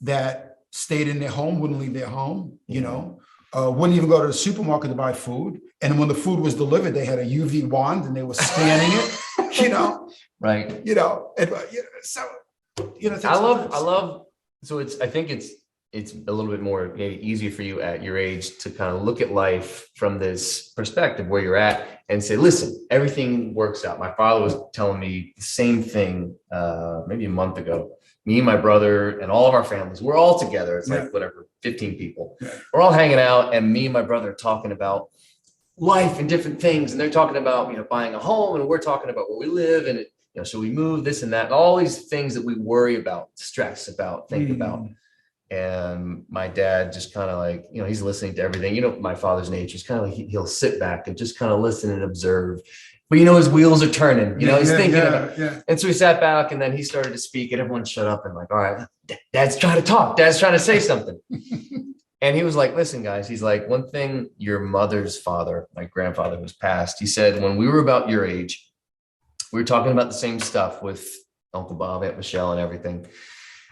that stayed in their home, wouldn't leave their home, you know, wouldn't even go to the supermarket to buy food. And when the food was delivered, they had a UV wand and they were scanning it, Right. and, so, I love, so I think it's a little bit more maybe easier for you at your age to kind of look at life from this perspective where you're at and say, listen, everything works out. My father was telling me the same thing maybe a month ago. Me and my brother and all of our families, we're all together. It's like whatever, 15 people. Yeah. We're all hanging out, and me and my brother are talking about life and different things. And they're talking about, buying a home, and we're talking about where we live and, should we move, this and that, and all these things that we worry about, stress about, think about. And my dad just kind of like, he's listening to everything. My father's nature is kind of like he'll sit back and just kind of listen and observe. But his wheels are turning. He's thinking about it. And so he sat back, and then he started to speak, and everyone shut up and like, all right, Dad's trying to talk. Dad's trying to say something. And he was like, listen, guys, he's like, one thing your mother's father, my grandfather who's passed, he said, when we were about your age, we were talking about the same stuff with Uncle Bob, Aunt Michelle, and everything.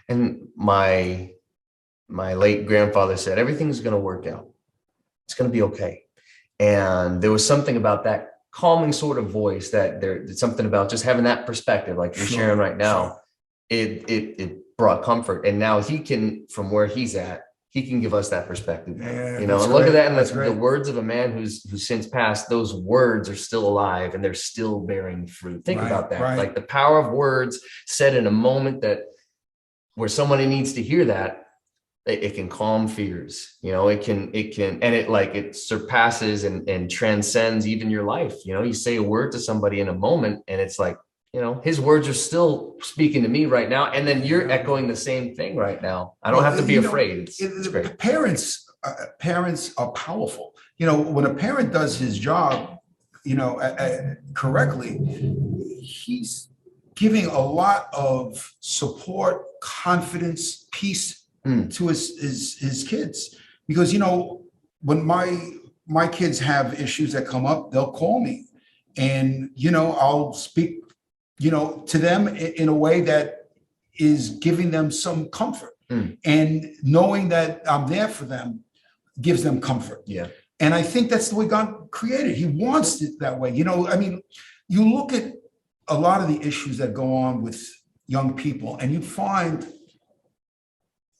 And my late grandfather said, everything's going to work out. It's going to be okay. And there was something about that calming sort of voice there's something about just having that perspective, like you're sharing right now. It brought comfort. And now he can, from where he's at, he can give us that perspective. And look at that. And that's the words of a man who's since passed. Those words are still alive and they're still bearing fruit. Think about that. Like the power of words said in a moment where somebody needs to hear that. It can calm fears, it can, and it surpasses and transcends even your life. You say a word to somebody in a moment and it's like, his words are still speaking to me right now. And then you're echoing the same thing right now. I don't have to be afraid. It's great. Parents are powerful. When a parent does his job, correctly, he's giving a lot of support, confidence, peace to his kids, because when my kids have issues that come up, they'll call me, and I'll speak to them in a way that is giving them some comfort, and knowing that I'm there for them gives them comfort. And I think that's the way God created. He wants it that way. You look at a lot of the issues that go on with young people, and you find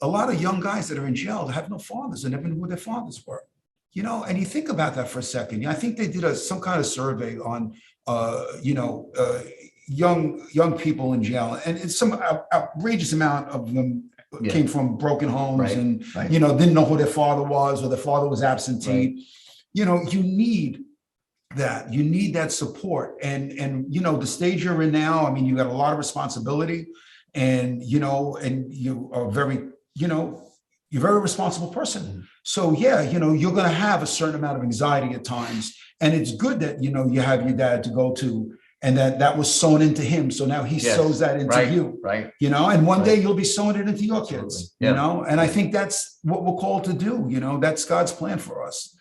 a lot of young guys that are in jail that have no fathers and never knew who their fathers were, and you think about that for a second. I think they did some kind of survey on, young people in jail, and some outrageous amount of them came from broken homes and, didn't know who their father was, or their father was absentee. You need that. You need that support. And the stage you're in now, you got a lot of responsibility, and, and you are very, you're a very responsible person. So you're going to have a certain amount of anxiety at times. And it's good that, you have your dad to go to, and that was sewn into him. So now he sews that into you, and one day you'll be sewing it into your kids, and I think that's what we're called to do. That's God's plan for us,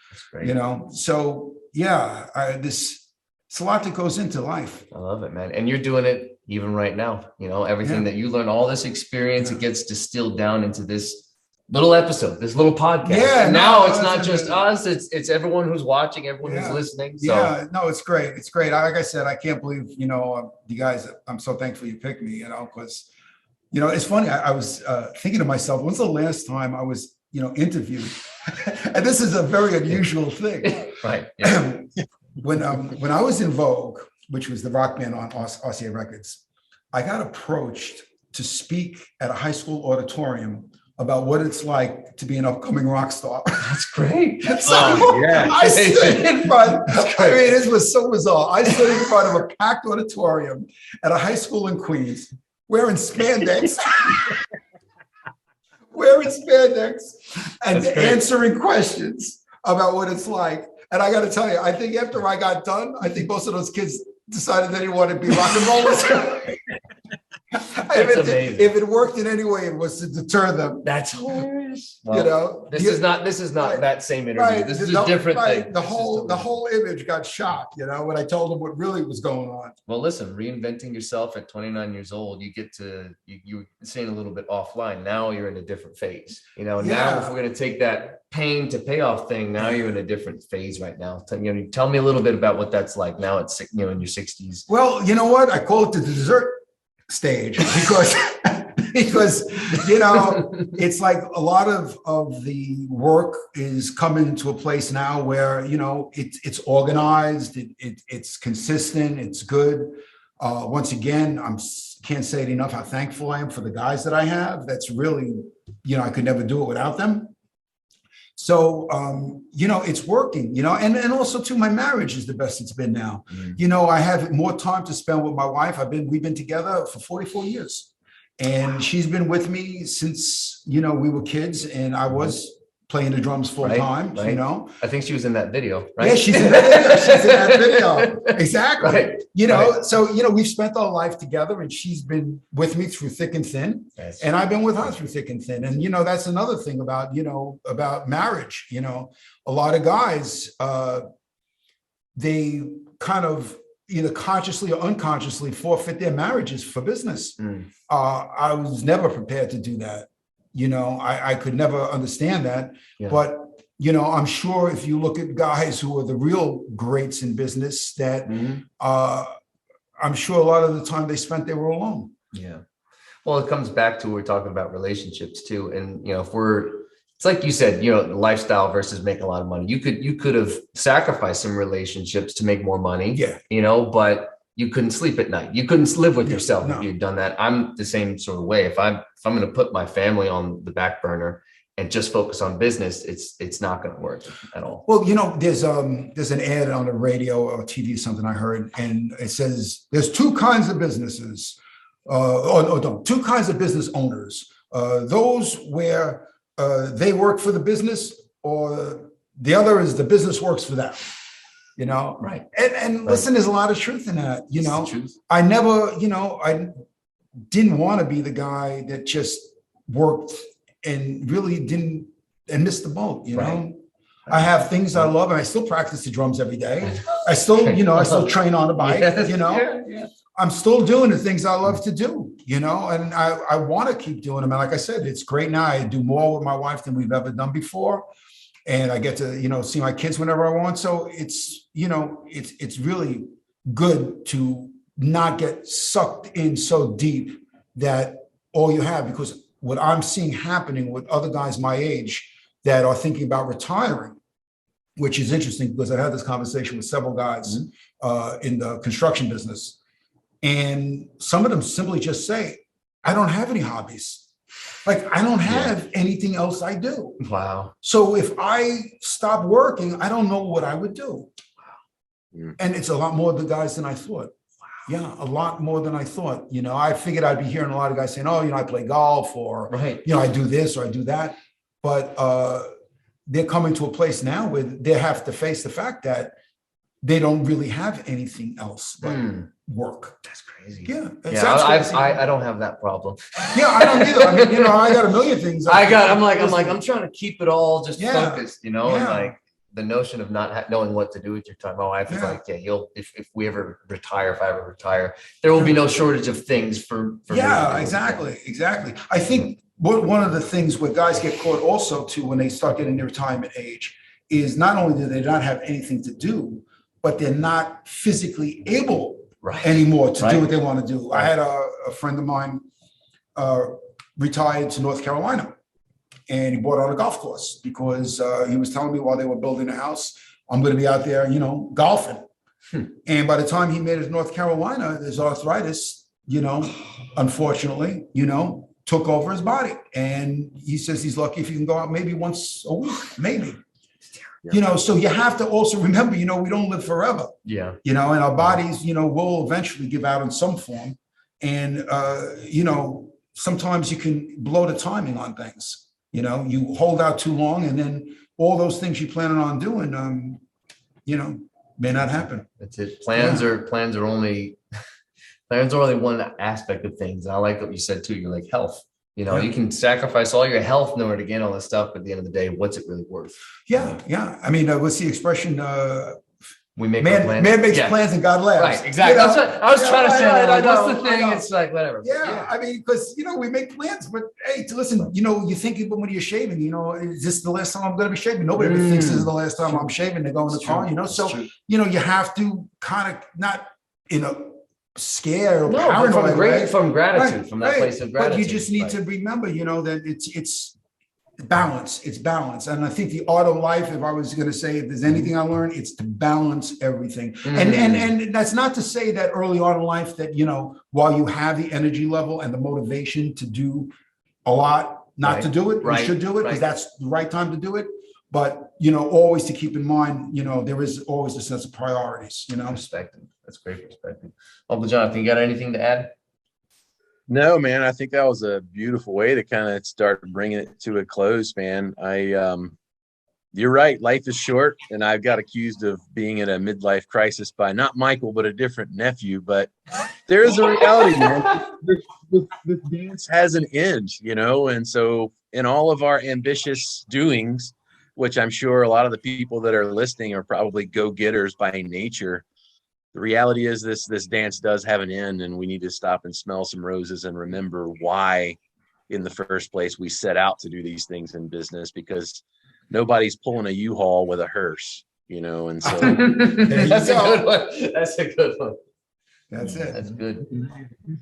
so it's a lot that goes into life. I love it, man. And you're doing it even right now, everything that you learn, all this experience, it gets distilled down into this little episode, this little podcast. And now it's not just us, it's everyone who's watching, everyone who's listening. So. It's great. It's great. Like I said, I can't believe, you guys, I'm so thankful you picked me, because, it's funny. I was thinking to myself, when's the last time I was, interviewed? And this is a very unusual thing. Right. When I was in Vogue, which was the rock band on RCA Records, I got approached to speak at a high school auditorium about what it's like to be an upcoming rock star. That's great. I stood in front. This was so bizarre. I stood in front of a packed auditorium at a high school in Queens, wearing spandex, and answering questions about what it's like. And I got to tell you, I think after I got done, I think most of those kids decided they didn't want to be rock and rollers. If it worked in any way, it was to deter them. That's hilarious. serious? Well, you know, this is not right, that same interview. right. This is a different thing. The whole image got shot, you know, when I told him what really was going on. Well, listen, reinventing yourself at 29 years old, you get to, you were saying a little bit offline. Now you're in a different phase. You know, now if we're going to take that pain to payoff thing, now you're in a different phase right now. Tell me a little bit about what that's like now at, in your 60s. Well, you know what? I call it the dessert stage because you know, it's like a lot of the work is coming to a place now where, you know, it's organized, it's consistent, it's good. Once again, can't say it enough how thankful I am for the guys that I have. That's really, you know, I could never do it without them. So, you know, it's working, you know, and also too, my marriage is the best it's been now. You know, I have more time to spend with my wife. We've been together for 44 years and she's been with me since, you know, we were kids and I was playing the drums full time, you know. I think she was in that video, right? Yeah, she's in that video. She's in that video. Exactly. Right. You know, so, you know, we've spent our life together and she's been with me through thick and thin. And I've been with her through thick and thin. And, you know, that's another thing about, you know, about marriage. You know, a lot of guys, they kind of either consciously or unconsciously forfeit their marriages for business. I was never prepared to do that. You know, I could never understand that. But, you know, I'm sure if you look at guys who are the real greats in business that I'm sure a lot of the time they spent, they were alone. Yeah. Well, it comes back to, we're talking about relationships too. And, you know, it's like you said, you know, lifestyle versus making a lot of money. You could have sacrificed some relationships to make more money, you know, but you couldn't sleep at night. You couldn't live with yourself if you'd done that. I'm the same sort of way. If I'm going to put my family on the back burner and just focus on business, it's not going to work at all. Well, you know, there's an ad on the radio or TV, something I heard, and it says there's two kinds of businesses, two kinds of business owners. Those where they work for the business, or the other is the business works for them. You know, right. And listen, there's a lot of truth in that. You know, I never, you know, I didn't want to be the guy that just worked and really didn't and missed the boat. You know, I have things I love, and I still practice the drums every day. I still, you know, I still train on a bike. You know, I'm still doing the things I love to do. You know, and I want to keep doing them. And like I said, it's great now. I do more with my wife than we've ever done before. And I get to, you know, see my kids whenever I want. So it's, you know, it's really good to not get sucked in so deep that all you have, because what I'm seeing happening with other guys my age that are thinking about retiring, which is interesting because I had this conversation with several guys in the construction business. And some of them simply just say, I don't have any hobbies. Like, I don't have anything else I do. Wow. So if I stop working, I don't know what I would do. Wow. And it's a lot more of the guys than I thought. Wow. Yeah, a lot more than I thought. You know, I figured I'd be hearing a lot of guys saying, oh, you know, I play golf, or, you know, I do this or I do that. But they're coming to a place now where they have to face the fact that they don't really have anything else but work. That's crazy. Yeah. I don't have that problem. Yeah, I don't either. I mean, you know, I got a million things. I'm trying to keep it all just focused, you know, and like the notion of not knowing what to do with your time. My wife is like, if we ever retire, if I ever retire, there will be no shortage of things for me to do. Exactly. I think one of the things where guys get caught also too, when they start getting their retirement age, is not only do they not have anything to do, but they're not physically able anymore to do what they want to do. I had a friend of mine retired to North Carolina, and he bought on a golf course because he was telling me while they were building a house, I'm going to be out there, you know, golfing. And by the time he made it to North Carolina, his arthritis, you know, unfortunately, you know, took over his body. And he says he's lucky if he can go out maybe once a week, maybe. You know, so you have to also remember, you know, we don't live forever. Yeah. You know, and our bodies, you know, will eventually give out in some form. And, you know, sometimes you can blow the timing on things. You know, you hold out too long and then all those things you planning on doing, you know, may not happen. That's it. Plans are only one aspect of things. And I like what you said too. You're like health. You know, you can sacrifice all your health in order to gain all this stuff, but at the end of the day, what's it really worth? Yeah, yeah. I mean, what's the expression? We make man makes plans and God laughs. Right, exactly. That's what I was trying to say. What's the thing? It's like whatever. Yeah, I mean, because we make plans, but hey, listen, you think even when you're shaving, is this the last time I'm going to be shaving? Nobody ever thinks this is the last time I'm shaving. They go in the car, So you have to kind of not scare or paranoid. From gratitude, from that place of gratitude. But you just need to remember, that it's balance. It's balance. And I think the art of life, if I was going to say, if there's anything I learned, it's to balance everything. And that's not to say that early on in life that, while you have the energy level and the motivation to do a lot, not to do it, you should do it because that's the right time to do it. But, always to keep in mind, there is always a sense of priorities, Perspective. That's great perspective. Uncle Jonathan, you got anything to add? No, man, I think that was a beautiful way to kind of start bringing it to a close, man. You're right. Life is short, and I've got accused of being in a midlife crisis by not Michael, but a different nephew. But there is a reality, man. This dance has an end, and so in all of our ambitious doings, which I'm sure a lot of the people that are listening are probably go-getters by nature, the reality is this dance does have an end, and we need to stop and smell some roses and remember why in the first place we set out to do these things in business, because nobody's pulling a U-Haul with a hearse, and so that's a good one. That's a good one. That's it. That's good.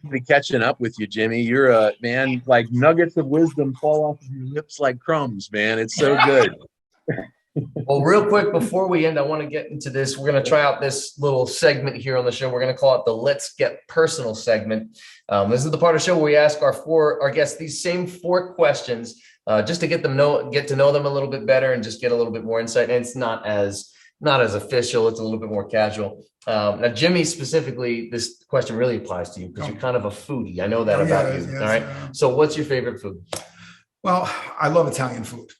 Be catching up with you, Jimmy. You're a man, like nuggets of wisdom fall off of your lips like crumbs, man. It's so good. Well, real quick before we end, I want to get into this. We're going to try out this little segment here on the show. We're going to call it the Let's Get Personal segment. This is the part of the show where we ask our guests these same 4 questions just to get to know them a little bit better and just get a little bit more insight. And it's not as official. It's a little bit more casual. Now, Jimmy, specifically, this question really applies to you because you're kind of a foodie. I know that about you. All right. So what's your favorite food? Well, I love Italian food.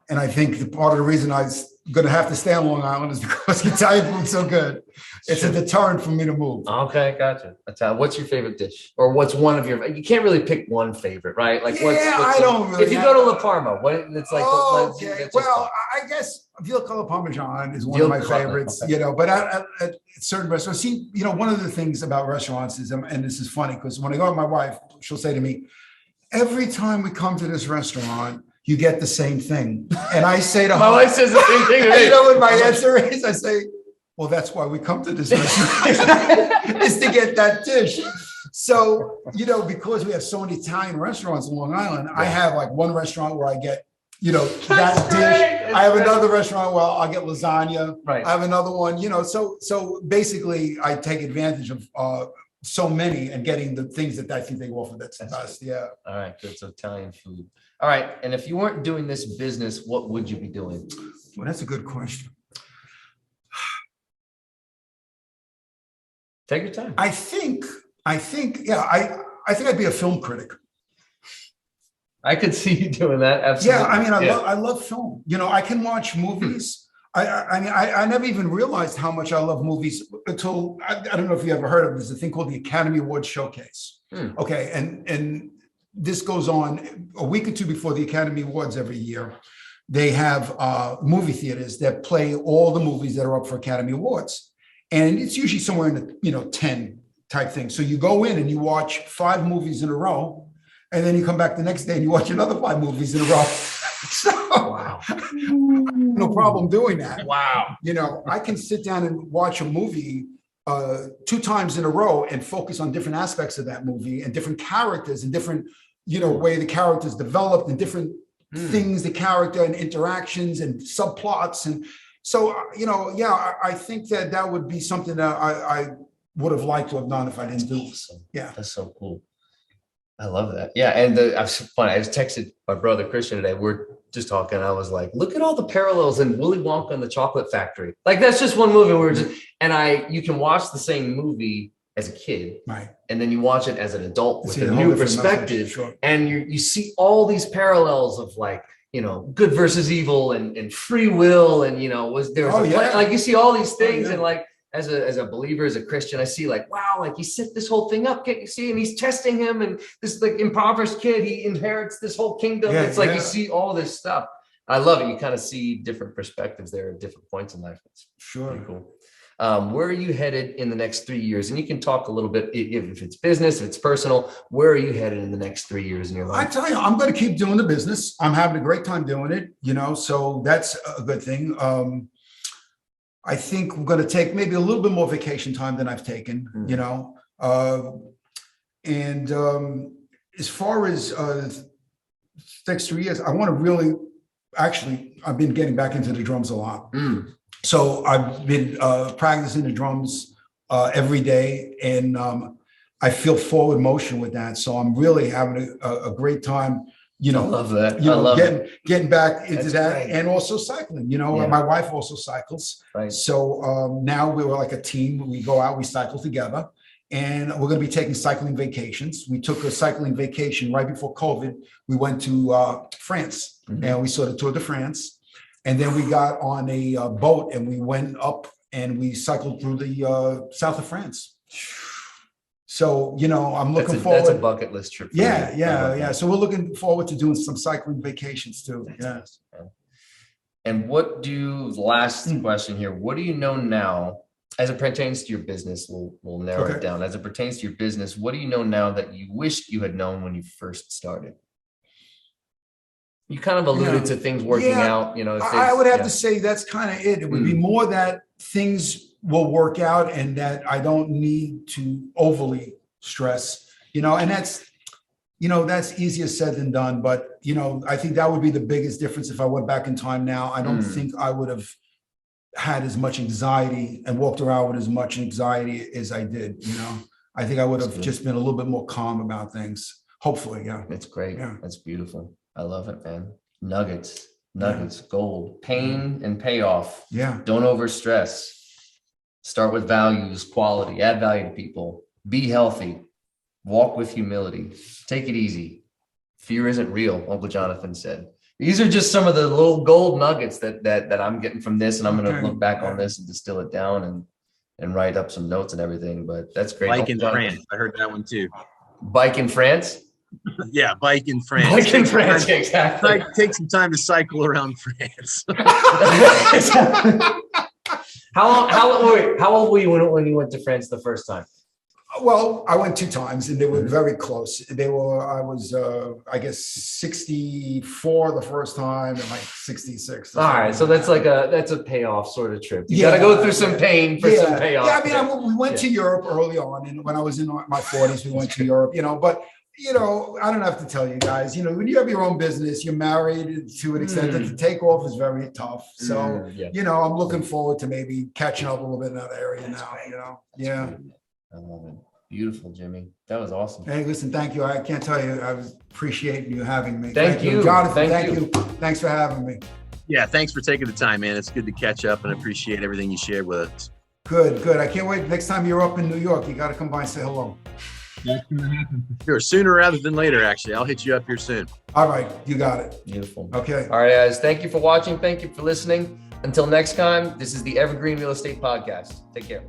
And I think the part of the reason I'm going to have to stay on Long Island is because Italian food's so good. It's a deterrent for me to move. Okay, gotcha. What's your favorite dish? Or what's one of your, you can't really pick one favorite, right? Like I don't really. If you go to La Parma, it's like. Okay. Well, I guess veal con parmesan is one of my favorites, but at certain restaurants, one of the things about restaurants is, and this is funny because when I go with my wife, she'll say to me, every time we come to this restaurant, you get the same thing. And I say to her, my wife says the same thing to me. You know what my answer is? I say, well, that's why we come to this restaurant, is to get that dish. So, because we have so many Italian restaurants in Long Island, I have like one restaurant where I get, that dish. I have another restaurant where I'll get lasagna. Right. I have another one, so basically I take advantage of so many and getting the things that I think they offer. That's the best. Yeah. All right. Good. So Italian food. All right. And if you weren't doing this business, what would you be doing? Well, that's a good question. Take your time. I think, yeah, I think I'd be a film critic. I could see you doing that. Absolutely. Yeah. I mean, I love film. I can watch movies. I never even realized how much I love movies until, I don't know if you ever heard of this, there's a thing called the Academy Awards Showcase. Okay. And this goes on a week or two before the Academy Awards every year. They have movie theaters that play all the movies that are up for Academy Awards. And it's usually somewhere in the, 10 type thing. So you go in and you watch 5 movies in a row, and then you come back the next day and you watch another 5 movies in a row. So, wow. No problem doing that. Wow. I can sit down and watch a movie 2 times in a row and focus on different aspects of that movie and different characters and different, way the characters developed and different things, the character and interactions and subplots. And so, I think that would be something that I would have liked to have done if I didn't do it. Yeah. That's so cool. I love that. Yeah. And I was funny. I just texted my brother Christian today. We're just talking. I was like, look at all the parallels in Willy Wonka and the Chocolate Factory. Like, that's just one movie where you can watch the same movie as a kid. Right. And then you watch it as an adult with a new perspective. Sure. And you see all these parallels of like, good versus evil and free will. And, was there, like you see all these things and like, as a believer, as a Christian, I see like, wow, like he set this whole thing up. Can't you see? And he's testing him, and this like impoverished kid, he inherits this whole kingdom. Yeah, it's like yeah. you see all this stuff. I love it. You kind of see different perspectives there at different points in life. It's Sure. pretty cool. Where are you headed in the next 3 years? And you can talk a little bit if it's business, if it's personal. Where are you headed in the next 3 years in your I life? tell you, I'm going to keep doing the business. I'm having a great time doing it, you know, so that's a good thing. I think we're going to take maybe a little bit more vacation time than I've taken, you know. And as far as next 3 years, I want to really, actually, I've been getting back into the drums a lot. So I've been practicing the drums every day, and I feel forward motion with that. So I'm really having a great time, you know. I love that. You I know, love getting back into That's that, great. and also cycling. You know, Yeah. my wife also cycles. Right. So now we're like a team. We go out, we cycle together, and we're going to be taking cycling vacations. We took a cycling vacation right before COVID. We went to France, and we saw the Tour de France. And then we got on a boat, and we went up and we cycled through the south of France. So, you know, I'm looking forward. That's a bucket list trip. For Yeah, me. I love yeah. that. So we're looking forward to doing some cycling vacations too. That's Yeah. awesome. And last question here. What do you know now as it pertains to your business? We'll narrow it down. As it pertains to your business, what do you know now that you wished you had known when you first started? You kind of alluded to things working out, you know. I would have to say that's kind of it. It would be more that things will work out and that I don't need to overly stress, you know, and that's easier said than done. But, you know, I think that would be the biggest difference if I went back in time now. I don't think I would have had as much anxiety and walked around with as much anxiety as I did, you know. I think I would have just been a little bit more calm about things. Hopefully, yeah. It's great. Yeah. That's beautiful. I love it, man. Nuggets, gold, pain and payoff. Yeah. Don't overstress. Start with values, quality, add value to people. Be healthy. Walk with humility. Take it easy. Fear isn't real, Uncle Jonathan said. These are just some of the little gold nuggets that I'm getting from this, and I'm going to look back on this and distill it down and write up some notes and everything. But that's great. Bike in France. I heard that one too. Bike in France? Yeah, bike in France. Bike in France, exactly. Take some time to cycle around France. How old were you when you went to France the first time? Well, I went 2 times, and they were very close. I was, I guess, 64 the first time and like 66. All right, so that's a payoff sort of trip. You got to go through some pain for some payoff. Yeah, I mean, we went to Europe early on, and when I was in my 40s, we went to Europe. You know, but you know, I don't have to tell you guys. You know, when you have your own business, you're married to an extent that the takeoff is very tough. So, you know, I'm looking forward to maybe catching up a little bit in that area now. You know, yeah. I love it. Beautiful, Jimmy. That was awesome. Hey, listen, thank you. I can't tell you, I was appreciating you having me. Thank you, Jonathan. Thank Thank you. Thanks for having me. Yeah, thanks for taking the time, man. It's good to catch up, and I appreciate everything you shared with us. Good. I can't wait. Next time you're up in New York, you got to come by and say hello. That's gonna happen. Sure, sooner rather than later, actually. I'll hit you up here soon. All right, you got it. Beautiful. Okay. All right, guys. Thank you for watching. Thank you for listening. Until next time, this is the Evergreen Real Estate Podcast. Take care.